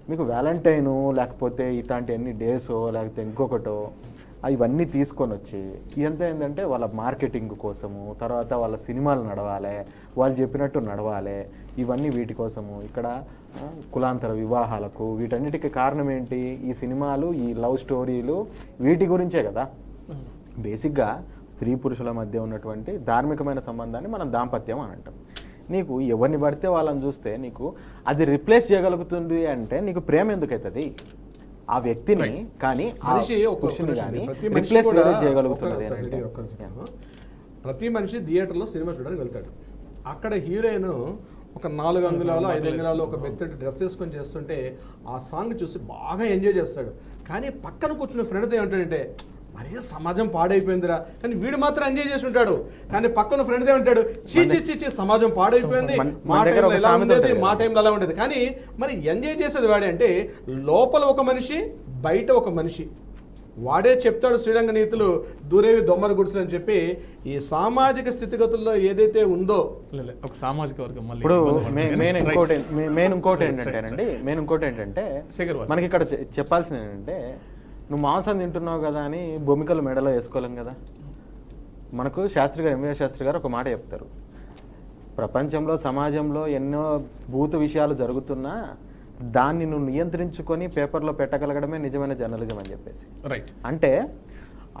మీకు వ్యాలంటైను లేకపోతే ఇట్లాంటి అన్ని డేసో లేకపోతే ఇంకొకటో ఇవన్నీ తీసుకొని వచ్చి ఇదంతా ఏంటంటే వాళ్ళ మార్కెటింగ్ కోసము, తర్వాత వాళ్ళ సినిమాలు నడవాలి, వాళ్ళు చెప్పినట్టు నడవాలి, ఇవన్నీ వీటి కోసము. ఇక్కడ కులాంతర వివాహాలకు వీటన్నిటికీ కారణం ఏంటి? ఈ సినిమాలు, ఈ లవ్ స్టోరీలు, వీటి గురించే కదా. బేసిక్గా స్త్రీ పురుషుల మధ్య ఉన్నటువంటి ధార్మికమైన సంబంధాన్ని మనం దాంపత్యం అని అంటాం. నీకు ఎవరిని పడితే వాళ్ళని చూస్తే నీకు అది రిప్లేస్ చేయగలుగుతుంది అంటే నీకు ప్రేమ ఎందుకు అవుతుంది? ఆ వ్యక్తిని కానీ మనిషి ప్రతి మనిషి థియేటర్లో సినిమా చూడడానికి వెళ్తాడు. అక్కడ హీరోయిన్ ఒక 4 అంగుళాలు 5 అంగుళాలు ఒక బెత్తడి డ్రెస్ వేసుకొని చేస్తుంటే ఆ సాంగ్ చూసి బాగా ఎంజాయ్ చేస్తాడు. కానీ పక్కన కూర్చున్న ఫ్రెండ్తో ఏమంటాడంటే, మరీ సమాజం పాడైపోయిందిరా, కానీ వీడు మాత్రం ఎంజాయ్ చేసి ఉంటాడు. కానీ పక్కన ఫ్రెండ్ ఏమంటాడు, చీ సమాజం పాడైపోయింది, మా టైంలో ఎలా ఉండేది, మా టైంలో అలా ఉండేది. కానీ మరి ఎంజాయ్ చేసేది వాడే అంటే లోపల ఒక మనిషి, బయట ఒక మనిషి. వాడే చెప్తాడు శ్రీరంగ నీతులు, దూరేవి దొమ్మల గుడిసెలు అని చెప్పి. ఈ సామాజిక స్థితిగతుల్లో ఏదైతే ఉందో ఒక సామాజిక వర్గం మళ్ళీ ఇప్పుడు మెయిన్ ఇంకోటి ఏంటంటే మనకి ఇక్కడ చెప్పాల్సింది ఏంటంటే, నువ్వు మాంసం తింటున్నావు కదా అని భూమికలు మెడలో వేసుకోలేం కదా. మనకు శాస్త్రి గారు, ఎంవీఆర్ శాస్త్రి గారు ఒక మాట చెప్తారు, ప్రపంచంలో సమాజంలో ఎన్నో భూత విషయాలు జరుగుతున్నా దాన్ని నువ్వు నియంత్రించుకొని పేపర్లో పెట్టగలగడమే నిజమైన జర్నలిజం అని చెప్పేసి. రైట్. అంటే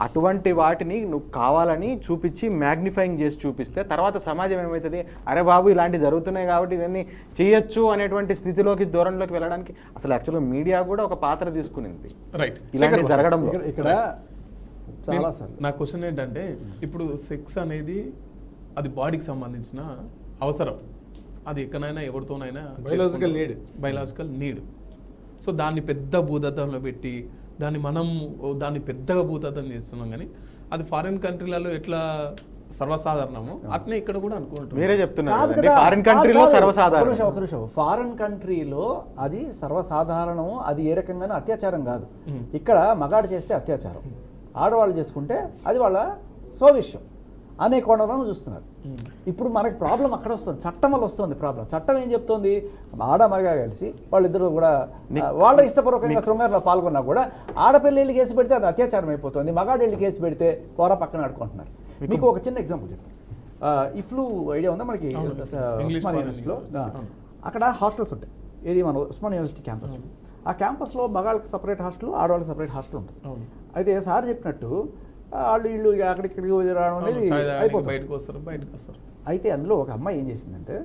అటువంటి వాటిని నువ్వు కావాలని చూపించి మ్యాగ్నిఫైయింగ్ చేసి చూపిస్తే తర్వాత సమాజం ఏమవుతుంది, అరే బాబు ఇలాంటివి జరుగుతున్నాయి కాబట్టి ఇవన్నీ చేయొచ్చు అనేటువంటి స్థితిలోకి, ధోరణిలోకి వెళ్ళడానికి అసలు యాక్చువల్గా మీడియా కూడా ఒక పాత్ర తీసుకునింది రైట్ ఇలాంటి జరగడంలో. ఇక్కడ చాలా నా క్వశ్చన్ ఏంటంటే, ఇప్పుడు సెక్స్ అనేది అది బాడీకి సంబంధించిన అవసరం, అది ఎక్కడైనా ఎవరితోనైనా బయలాజికల్ నీడ్. సో దాన్ని పెద్ద భూతత్వంలో పెట్టి దాన్ని పెద్దగా భూతత్వం చేస్తున్నాం. కానీ అది ఫారిన్ కంట్రీలలో ఎట్లా సర్వసాధారణమో అట్నే ఇక్కడ కూడా అనుకుంటున్నాం. మీరే చెప్తున్నారు ఫారిన్ కంట్రీలో సర్వసాధారణం. ఒక నిమిషం, ఫారిన్ కంట్రీలో అది సర్వసాధారణం, అది ఏ రకంగానూ అత్యాచారం కాదు. ఇక్కడ మగాడు చేస్తే అత్యాచారం, ఆడవాళ్ళు చేసుకుంటే అది వాళ్ళ స్వవిషయం అనే కోణంలో చూస్తున్నారు. ఇప్పుడు మనకి ప్రాబ్లం అక్కడ వస్తుంది, చట్టం వల్ల వస్తుంది ప్రాబ్లం. చట్టం ఏం చెప్తోంది, ఆడ మగ కలిసి వాళ్ళిద్దరూ కూడా వాళ్ళ ఇష్టపూర్వకంగా శృంగారంలో పాల్గొన్నా కూడా ఆడపిల్లలు కేసు పెడితే అది అత్యాచారం అయిపోతుంది, మగాడేళ్ళు కేసు పెడితే పోర పక్కన ఆడుకుంటున్నారు. మీకు ఒక చిన్న ఎగ్జాంపుల్ చెప్తాను. ఇఫ్లూ ఐడియా ఉందా మనకి? ఉస్మానియా యూనివర్సిటీలో అక్కడ హాస్టల్స్ ఉంటాయి. ఇది మన ఉస్మానియా యూనివర్సిటీ క్యాంపస్. ఆ క్యాంపస్లో మగాళ్ళకి సపరేట్ హాస్టల్, ఆడవాళ్ళకి సపరేట్ హాస్టల్ ఉంటుంది. అయితే సార్ చెప్పినట్టు వాళ్ళు వీళ్ళు అక్కడిక్కడికి రావడం అనేది అయిపోతుంది. అయితే అందులో ఒక అమ్మాయి ఏం చేసిందంటే,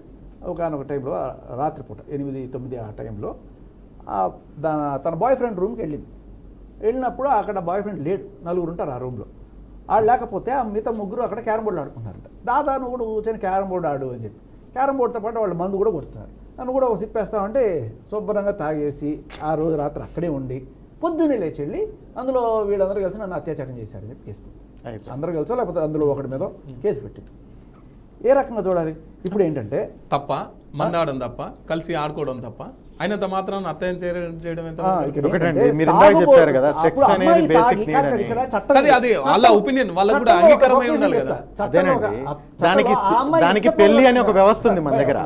ఒకనొక టైంలో రాత్రిపూట 8-9 ఆ టైంలో తన బాయ్ ఫ్రెండ్ రూమ్కి వెళ్ళినప్పుడు అక్కడ బాయ్ ఫ్రెండ్ లేడు, 4 ఉంటారు ఆ రూమ్లో. వాళ్ళు లేకపోతే ఆ మిగతా 3 అక్కడ క్యారమ్ బోర్డు ఆడుకుంటారంట. దాదా నువ్వు కూడా కూర్చొని క్యారమ్ బోర్డు ఆడు అని చెప్పి క్యారమ్ బోర్డుతో పాటు వాళ్ళు మందు కూడా కొడుతున్నారు. నన్ను కూడా సిప్పేస్తామంటే శుభ్రంగా తాగేసి ఆ రోజు రాత్రి అక్కడే ఉండి పొద్దున్నే లేచి వెళ్ళి అందులో వీళ్ళందరూ కలిసి నన్ను అత్యాచారం చేశారని చెప్పి కేసు పెట్టి, అందరూ కలిసో లేకపోతే అందులో ఒకటి మీద కేసు పెట్టి ఏ రకంగా చూడాలి? ఇప్పుడు ఏంటంటే తప్ప మందాడడం తప్ప, కలిసి ఆడుకోవడం తప్ప, అయినంత మాత్రం అత్యాచారం చేయడం ఎంత? అది వాళ్ళ ఒపీనియన్, వాళ్ళకు కూడా అంగీకారమై ఉండాలి కదా. దానికి పెళ్లి అనే ఒక వ్యవస్థ ఉంది మన దగ్గర.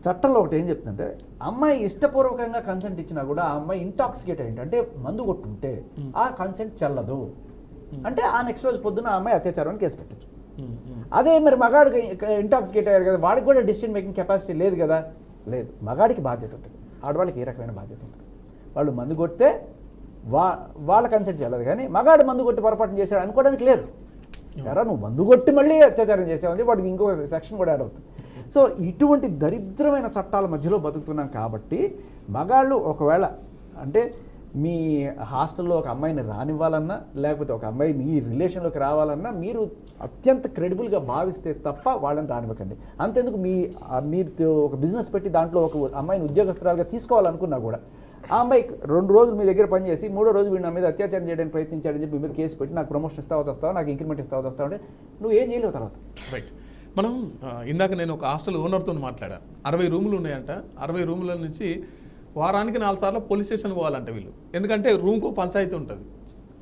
చట్టంలో ఒకటి ఏం చెప్తుందంటే, అమ్మాయి ఇష్టపూర్వకంగా కన్సెంట్ ఇచ్చినా కూడా ఆ అమ్మాయి ఇంటాక్సికేట్ అయింది అంటే మందు కొట్టుంటే ఆ కన్సెంట్ చెల్లదు అంటే ఆ నెక్స్ట్ రోజు పొద్దున ఆ అమ్మాయి అత్యాచారాన్ని కేసు పెట్టచ్చు. అదే మరి మగాడికి ఇంటాక్సికేట్ అయ్యారు కదా, వాడికి కూడా డిసిషన్ మేకింగ్ కెపాసిటీ లేదు కదా. లేదు, మగాడికి బాధ్యత ఉంటుంది, ఆడవాళ్ళకి ఏ రకమైన బాధ్యత ఉంటుంది. వాళ్ళు మందు కొడితే వాళ్ళ కన్సెంట్ చెల్లదు, కానీ మగాడు మందు కొట్టి పొరపాటు చేశాడు అనుకోవడానికి లేదు. ఎరా నువ్వు మందు కొట్టి మళ్ళీ అత్యాచారం చేసావని వాడికి ఇంకో సెక్షన్ కూడా యాడ్ అవుతుంది. సో ఇటువంటి దరిద్రమైన చట్టాల మధ్యలో బతుకుతున్నాం కాబట్టి మగాళ్ళు ఒకవేళ అంటే మీ హాస్టల్లో ఒక అమ్మాయిని రానివ్వాలన్నా లేకపోతే ఒక అమ్మాయి మీ రిలేషన్లోకి రావాలన్నా మీరు అత్యంత క్రెడిబుల్గా భావిస్తే తప్ప వాళ్ళని రానివ్వకండి. అంతేందుకు మీరు ఒక బిజినెస్ పెట్టి దాంట్లో ఒక అమ్మాయిని ఉద్యోగస్తురాలుగా తీసుకోవాలనుకున్నా కూడా ఆ అమ్మాయి 2 రోజులు మీ దగ్గర పనిచేసి 3వ రోజు వీడు నా మీద అత్యాచారం చేయడానికి ప్రయత్నించాడని చెప్పి మీరు కేసు పెట్టి నాకు ప్రమోషన్ ఇస్తావా వస్తావా, నాకు ఇంక్రిమెంట్ ఇస్తావా వస్తావా అంటే నువ్వు ఏం చేయలేవు తర్వాత. రైట్. మనం ఇందాక నేను ఒక హాస్టల్ ఓనర్తో మాట్లాడా. 60 రూములు ఉన్నాయంట. 60 రూముల నుంచి వారానికి 4 సార్లు పోలీస్ స్టేషన్ పోవాలంట వీళ్ళు. ఎందుకంటే రూమ్కో పంచాయతీ ఉంటుంది.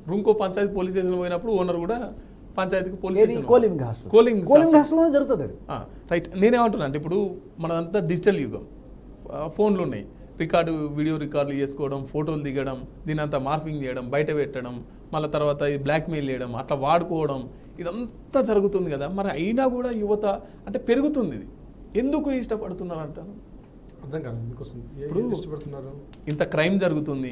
రూమ్కో పంచాయతీ పోలీస్ స్టేషన్ పోయినప్పుడు ఓనర్ కూడా పంచాయతీకి పోలీస్ స్టేషన్ కోలింగ్ హాస్టల్ హాస్టల్లోనే జరుగుతుంది. రైట్. నేనేమంటున్నా అంటే ఇప్పుడు మనదంతా డిజిటల్ యుగం, ఫోన్లు ఉన్నాయి, వీడియో రికార్డులు చేసుకోవడం, ఫోటోలు దిగడం, దీని అంతా మార్పింగ్ చేయడం, బయట పెట్టడం, మళ్ళీ తర్వాత ఇది బ్లాక్మెయిల్ చేయడం, అట్లా వాడుకోవడం, ఇదంతా జరుగుతుంది కదా. మరి అయినా కూడా యువత అంటే పెరుగుతుంది. ఇది ఎందుకు ఇష్టపడుతున్నారు అంటారు? అర్థం కాదు మీకోసం ఇష్టపడుతున్నారు. ఇంత క్రైమ్ జరుగుతుంది,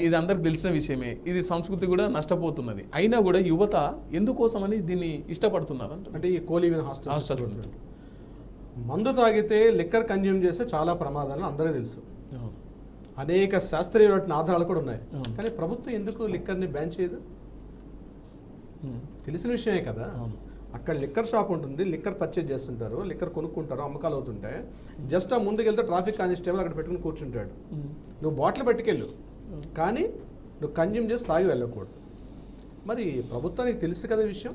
ఇది అందరికి తెలిసిన విషయమే. ఇది సంస్కృతి కూడా నష్టపోతున్నది. అయినా కూడా యువత ఎందుకోసమని దీన్ని ఇష్టపడుతున్నారు అంటే ఈ కోలివిన్ హాస్టల్స్ మందు తాగితే లిక్కర్ కన్జ్యూమ్ చేస్తే చాలా ప్రమాదాలు అందరికీ తెలుసు. అనేక శాస్త్రీయమైన ఆధారాలు కూడా ఉన్నాయి. కానీ ప్రభుత్వం ఎందుకు లిక్కర్ని బ్యాన్ చేయదు? తెలిసిన విషయమే కదా. అక్కడ లిక్కర్ షాప్ ఉంటుంది, లిక్కర్ పర్చేజ్ చేస్తుంటారు, లిక్కర్ కొనుక్కుంటారు, అమ్మకాలు అవుతుంటాయి. జస్ట్ ఆ ముందుకెళ్తే ట్రాఫిక్ కానిస్టేబుల్ అక్కడ పెట్టుకుని కూర్చుంటాడు. నువ్వు బాటిల్ పట్టుకెళ్ళు, కానీ నువ్వు కన్జ్యూమ్ చేసి తాగి వెళ్ళకూడదు. మరి ప్రభుత్వానికి తెలుసు కదా విషయం,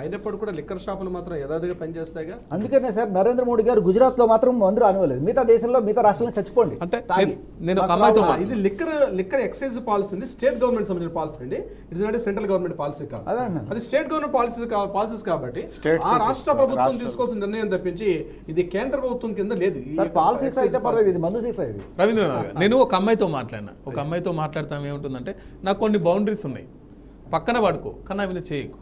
అయినప్పుడు కూడా లిక్కర్ షాపులు మాత్రం యథావిధిగా పనిచేస్తాయిగా. అందుకనే సార్ నరేంద్ర మోడీ గారు గుజరాత్లో మాత్రం అందరూ అనుకోలేదు, మిగతా దేశంలో మిగతా రాష్ట్రాల్లో చచ్చిపోండి అంటే నేను ఒక అమ్మాయితో ఇది liquor excise policy state government సంబంధించిన పాలసీ అండి. It's not central government policy కాదు, అది స్టేట్ గవర్నమెంట్ పాలసీస్ కాబట్టి ఆ రాష్ట్ర ప్రభుత్వం తీసుకోవాల్సిన నిర్ణయం తప్పించి ఇది కేంద్ర ప్రభుత్వం కింద లేదు. పాలసీస్ అయితే పర్లేదు, ఇది మందు సీసా ఇది. రవీంద్రనాథ్, నేను ఒక అమ్మాయితో మాట్లాడినా. ఒక అమ్మాయితో మాట్లాడతాం ఏముంటుందంటే, నాకు కొన్ని బౌండరీస్ ఉన్నాయి, పక్కన పడుకో కానీ అవి చేయకు.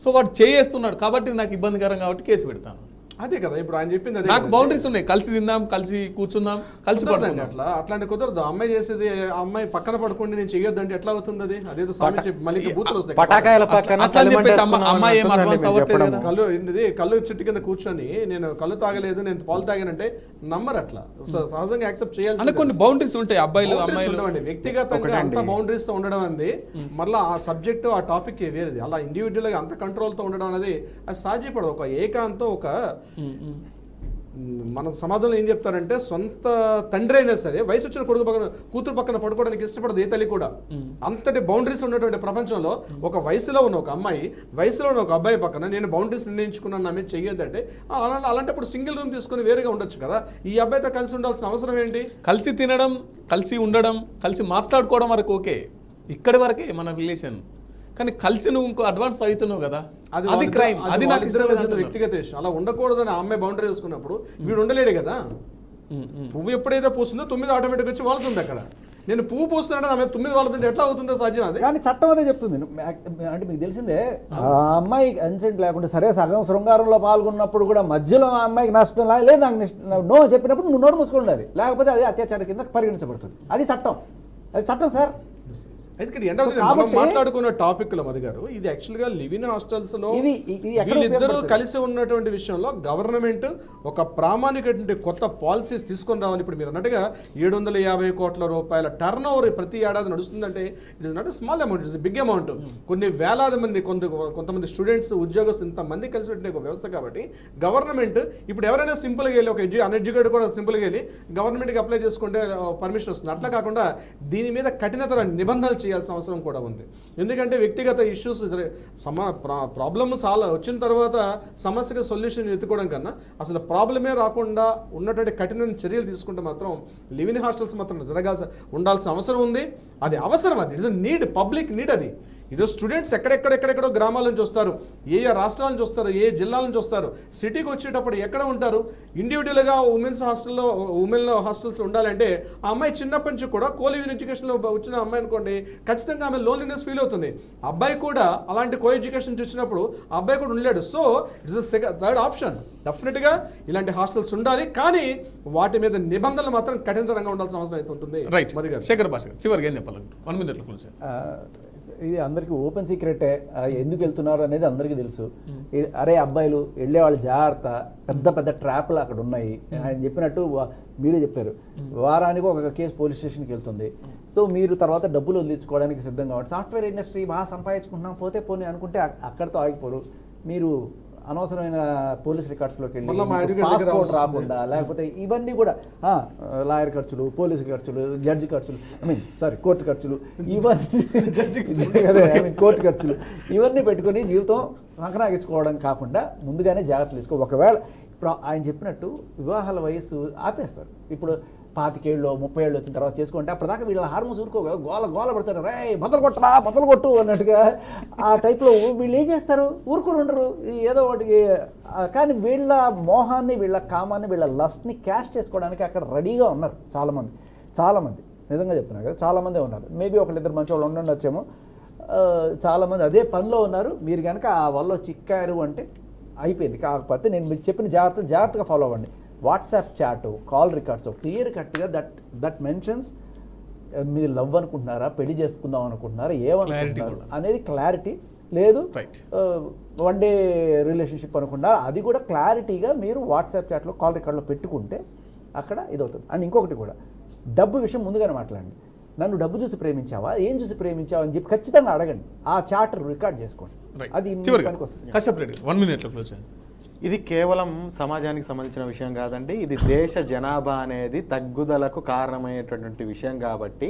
సో వాడు చేస్తున్నాడు కాబట్టి నాకు ఇబ్బందికరం కాబట్టి కేసు పెడతాను. అదే కదా ఇప్పుడు ఆయన చెప్పింది. నాకు బౌండరీస్ ఉన్నాయి, కలిసి తిందాం, కలిసి కూర్చుందాం, కలిసి పడుతుంది. అట్లాంటి కుదరదు. అమ్మాయి చేసేది అమ్మాయి పక్కన పడుకోండి నేను చెయ్యొద్దంటే ఎట్లా అవుతుంది? అది అదేదో స్వామి చెప్పి మళ్ళీ బూతులు వస్తాయి. కళ్ళు చెట్టు కింద కూర్చొని నేను కళ్ళు తాగలేదు, నేను పాలు తాగానంటే నమ్మరు. అట్లా సహజంగా యాక్సెప్ట్ చేయాలి. కొన్ని బౌండరీస్ ఉంటాయి. అబ్బాయిలు అమ్మాయిలు వ్యక్తిగతంగా అంత బౌండరీస్ తో ఉండడం అనేది మళ్ళీ ఆ సబ్జెక్ట్ ఆ టాపిక్ వేరేది. అలా ఇండివిజువల్ గా అంత కంట్రోల్ తో ఉండడం అనేది అది సాధ్యపడదు. ఒక ఏకాంతం ఒక మన సమాజంలో ఏం చెప్తారంటే, సొంత తండ్రి అయినా సరే వయసు వచ్చిన కూతురు పక్కన పడుకోవడానికి ఇష్టపడదు ఏ తల్లి కూడా. అంతటి బౌండరీస్ ఉన్నటువంటి ప్రపంచంలో ఒక వయసులో ఉన్న ఒక అమ్మాయి, వయసులో ఉన్న ఒక అబ్బాయి పక్కన నేను బౌండరీస్ నిర్ణయించుకున్నాను నా మీద చెయ్యొద్దంటే, అలాంటప్పుడు సింగిల్ రూమ్ తీసుకుని వేరేగా ఉండొచ్చు కదా. ఈ అబ్బాయితో కలిసి ఉండాల్సిన అవసరం ఏంటి? కలిసి తినడం, కలిసి ఉండడం, కలిసి మాట్లాడుకోవడం వరకు ఓకే, ఇక్కడి వరకే మన రిలేషన్. కానీ కలిసి నువ్వు ఇంకో అడ్వాన్స్ అవుతున్నావు కదా, అది క్రైమ్. అది నాకు వ్యక్తిగత విషయం. అలా ఉండకూడదని ఆ అమ్మాయి బౌండరీ వేసుకున్నప్పుడు వీడు ఉండలేడు కదా. పువ్వు ఎప్పుడైతే పూస్తుందో 9 ఆటోమేటిక్ వచ్చి వాళ్తుంది. అక్కడ నేను పువ్వు పూస్తున్నాను ఆమె 9 వాళ్తుంటే ఎట్లా అవుతుందో సాధ్యం? అది కానీ చట్టం అదే చెప్తుంది. అంటే మీకు తెలిసిందే, ఆ అమ్మాయి కన్సెంట్ లేకుండా సరే సగం శృంగారంలో పాల్గొన్నప్పుడు కూడా మధ్యలో ఆ అమ్మాయికి నష్టం లేదు, నాకు నో చెప్పినప్పుడు నువ్వు నోరు మూసుకొని ఉండాలి, లేకపోతే అది అత్యాచారం కింద పరిగణించబడుతుంది. అది చట్టం, అది చట్టం సార్. మాట్లాడుకున్న టాపిక్ లో మధు గారు, ఇది యాక్చువల్ గా లివింగ్ హాస్టల్స్ లో వీళ్ళిద్దరూ కలిసి ఉన్నటువంటి విషయంలో గవర్నమెంట్ ఒక ప్రామాణికటువంటి కొత్త పాలసీస్ తీసుకొని రావాలి. ఇప్పుడు మీరు అన్నట్టుగా 750 కోట్ల రూపాయల టర్న్ ఓవర్ ప్రతి ఏడాది నడుస్తుందంటే it is not a small amount, it's big amount. కొన్ని వేలాది మంది కొంతమంది స్టూడెంట్స్, ఉద్యోగస్తులు ఇంతమంది కలిసి పెట్టిన ఒక వ్యవస్థ కాబట్టి గవర్నమెంట్ ఇప్పుడు ఎవరైనా సింపుల్గా వెళ్ళి ఒక అన్ఎడ్యుకేటెడ్ కూడా సింపుల్గా వెళ్ళి గవర్నమెంట్కి అప్లై చేసుకుంటే పర్మిషన్ వస్తుంది. అట్లా కాకుండా దీని మీద కఠినతర నిబంధనలు చేయాల్సిన అవసరం కూడా ఉంది. ఎందుకంటే వ్యక్తిగత ఇష్యూస్ ప్రాబ్లమ్ వచ్చిన తర్వాత సమస్యగా సొల్యూషన్ ఎత్తుకోవడం కన్నా అసలు ప్రాబ్లమే రాకుండా ఉన్నటువంటి కఠినమైన చర్యలు తీసుకుంటే మాత్రం లివింగ్ హాస్టల్స్ మాత్రం ఉండాల్సిన అవసరం ఉంది. అది అవసరం, అది ఇట్స్ నీడ్, పబ్లిక్ నీడ్. అది ఈరోజు స్టూడెంట్స్ ఎక్కడెక్కడెక్కడెక్కడో గ్రామాల నుంచి వస్తారు, ఏ రాష్ట్రాల నుంచి వస్తారు, ఏ జిల్లాల నుంచి వస్తారు. సిటీకి వచ్చేటప్పుడు ఎక్కడ ఉంటారు? ఇండివిజువల్గా ఉమెన్ హాస్టల్స్ ఉండాలంటే ఆ అమ్మాయి చిన్నప్పటి నుంచి కూడా కోలివిన్ ఎడ్యుకేషన్లో వచ్చిన అమ్మాయి అనుకోండి, ఖచ్చితంగా ఆమె లోన్లీనెస్ ఫీల్ అవుతుంది. అబ్బాయి కూడా అలాంటి కో ఎడ్యుకేషన్ వచ్చినప్పుడు ఆ అబ్బాయి కూడా ఉండలేడు. So it's third option. డెఫినెట్గా ఇలాంటి హాస్టల్స్ ఉండాలి, కానీ వాటి మీద నిబంధనలు మాత్రం కఠినతరంగా ఉండాల్సిన అవసరం అయితే ఉంటుంది. రైట్. శేఖర్ భాష చివరికి ఏం చెప్పాలంటే 1 minute. ఇది అందరికీ ఓపెన్ సీక్రెటే. ఎందుకు వెళ్తున్నారు అనేది అందరికీ తెలుసు. అరే అబ్బాయిలు వెళ్ళే వాళ్ళు జాగ్రత్త, పెద్ద పెద్ద ట్రాప్లు అక్కడ ఉన్నాయి. ఆయన చెప్పినట్టు మీరే చెప్పారు, వారానికి ఒక కేసు పోలీస్ స్టేషన్కి వెళ్తుంది. సో మీరు తర్వాత డబ్బులు వదిలించుకోవడానికి సిద్ధంగా ఉంటుంది. సాఫ్ట్వేర్ ఇండస్ట్రీ బాగా సంపాదించుకుంటున్నాం, పోతే పోనీ అనుకుంటే అక్కడితో ఆగిపోరు. మీరు అనవసరమైన పోలీస్ రికార్డ్స్లోకి వెళ్ళి పాస్పోర్ట్ రాకుండా, లేకపోతే ఇవన్నీ కూడా లాయర్ ఖర్చులు, పోలీసు ఖర్చులు, జడ్జి ఖర్చులు, కోర్టు ఖర్చులు, ఇవన్నీ కోర్టు ఖర్చులు ఇవన్నీ పెట్టుకొని జీవితం సంకనాగించుకోవడం కాకుండా ముందుగానే జాగ్రత్తలు తీసుకో. ఒకవేళ ఇప్పుడు ఆయన చెప్పినట్టు వివాహాల వయస్సు ఆపేస్తారు. ఇప్పుడు 25 ఏళ్ళు 30 ఏళ్ళు వచ్చిన తర్వాత చేసుకుంటే అప్పటిదాకా వీళ్ళ హార్మోన్స్ గోల పడతారు. రే బద్దలు కొట్టు అన్నట్టుగా ఆ టైప్లో వీళ్ళు ఏం చేస్తారు, ఊరుకొని ఉండరు ఏదో ఒకటికి. కానీ వీళ్ళ మోహాన్ని, వీళ్ళ కామాన్ని, వీళ్ళ లస్ట్ని క్యాష్ చేసుకోవడానికి అక్కడ రెడీగా ఉన్నారు చాలామంది. నిజంగా చెప్తున్నారు కదా, చాలామందే ఉన్నారు. మేబీ ఒకళ్ళిద్దరు మంచి వాళ్ళు ఉండొచ్చేమో, చాలామంది అదే పనిలో ఉన్నారు. మీరు కనుక ఆ వల్ల చిక్కారు అంటే అయిపోయింది. కాకపోతే నేను మీకు చెప్పిన జాగ్రత్తగా ఫాలో అవ్వండి. WhatsApp chat, call records clear కట్గా దట్ మెన్షన్స్ మీరు లవ్ అనుకుంటున్నారా, పెళ్లి చేసుకుందాం అనుకుంటున్నారా, ఏమనుకుంటున్నారు అనేది క్లారిటీ లేదు. వన్ డే రిలేషన్షిప్ అనుకుంటున్నారా, అది కూడా క్లారిటీగా మీరు వాట్సాప్ చాట్లో కాల్ రికార్డ్లో పెట్టుకుంటే అక్కడ ఇదవుతుంది. అండ్ ఇంకొకటి కూడా, డబ్బు విషయం ముందుగానే మాట్లాడండి. నన్ను డబ్బు చూసి ప్రేమించావా, ఏం చూసి ప్రేమించావా అని చెప్పి ఖచ్చితంగా అడగండి. ఆ చాట్ రికార్డ్ చేసుకోండి. అది ఇది కేవలం సమాజానికి సంబంధించిన విషయం కాదండి, ఇది దేశ జనాభా అనేది తగ్గుదలకు కారణమయ్యేటటువంటి విషయం. కాబట్టి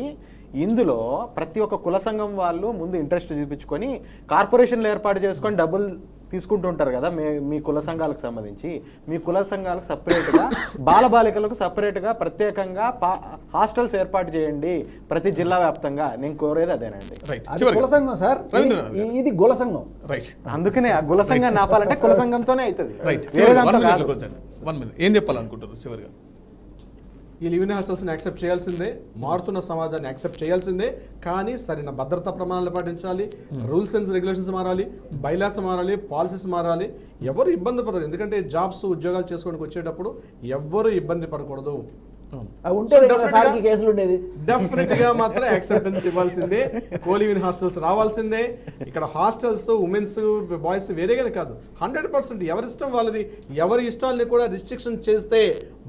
ఇందులో ప్రతి ఒక్క కుల సంఘం వాళ్ళు ముందు ఇంట్రెస్ట్ చూపించుకొని కార్పొరేషన్లు ఏర్పాటు చేసుకొని డబ్బులు తీసుకుంటుంటారు కదా. మీ కుల సంఘాలకు సంబంధించి మీ కుల సంఘాలకు సపరేట్గా, బాలబాలికలకు సపరేట్గా ప్రత్యేకంగా హాస్టల్స్ ఏర్పాటు చేయండి ప్రతి జిల్లా వ్యాప్తంగా. నేను కోరేది అదేనండి. ఇది కుల సంఘం. అందుకనే ఆ కుల సంఘాన్ని ఆపాలంటే కుల సంఘంతోనే అవుతుంది. ఏం చెప్పాలనుకుంటారు చివరిగా? ఈ లివింగ్ హాస్టల్స్ని యాక్సెప్ట్ చేయాల్సిందే, మారుతున్న సమాజాన్ని యాక్సెప్ట్ చేయాల్సిందే. కానీ సరైన భద్రతా ప్రమాణాలు పాటించాలి, రూల్స్ అండ్ రెగ్యులేషన్స్ మారాలి, బైలాస్ మారాలి, పాలసీస్ మారాలి. ఎవరు ఇబ్బంది పడదు, ఎందుకంటే జాబ్స్ ఉద్యోగాలు చేసుకోవడానికి వచ్చేటప్పుడు ఎవరు ఇబ్బంది పడకూడదు. డెఫినెట్ గా మాత్రం యాక్సెప్టెన్స్ ఇవ్వాల్సిందే. కోలివిన్ హాస్టల్స్ రావాల్సిందే. ఇక్కడ హాస్టల్స్ ఉమెన్స్ బాయ్స్ వేరేగానే కాదు, 100% ఎవరిష్టం వాళ్ళది. ఎవరి ఇష్టాలని కూడా రిస్ట్రిక్షన్ చేస్తే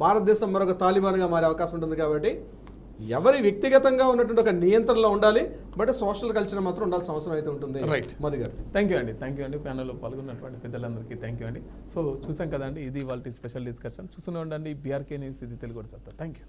భారతదేశం మరొక తాలిబాన్గా మారే అవకాశం ఉంటుంది. కాబట్టి ఎవరి వ్యక్తిగతంగా ఉన్నటువంటి ఒక నియంత్రణలో ఉండాలి, బట్ సోషల్ కల్చర్ మాత్రం ఉండాల్సిన అవసరం అయితే ఉంటుంది. మోదీ గారు థ్యాంక్ యూ అండి ప్యానెల్లో పాల్గొన్నటువంటి పెద్దలందరికీ థ్యాంక్ యూ అండి. సో చూసాం కదండి, ఇది వాళ్ళ స్పెషల్ డిస్కషన్. చూస్తూనే ఉండండి BRK న్యూస్, ఇది తెలుగు సత్తా. Thank you.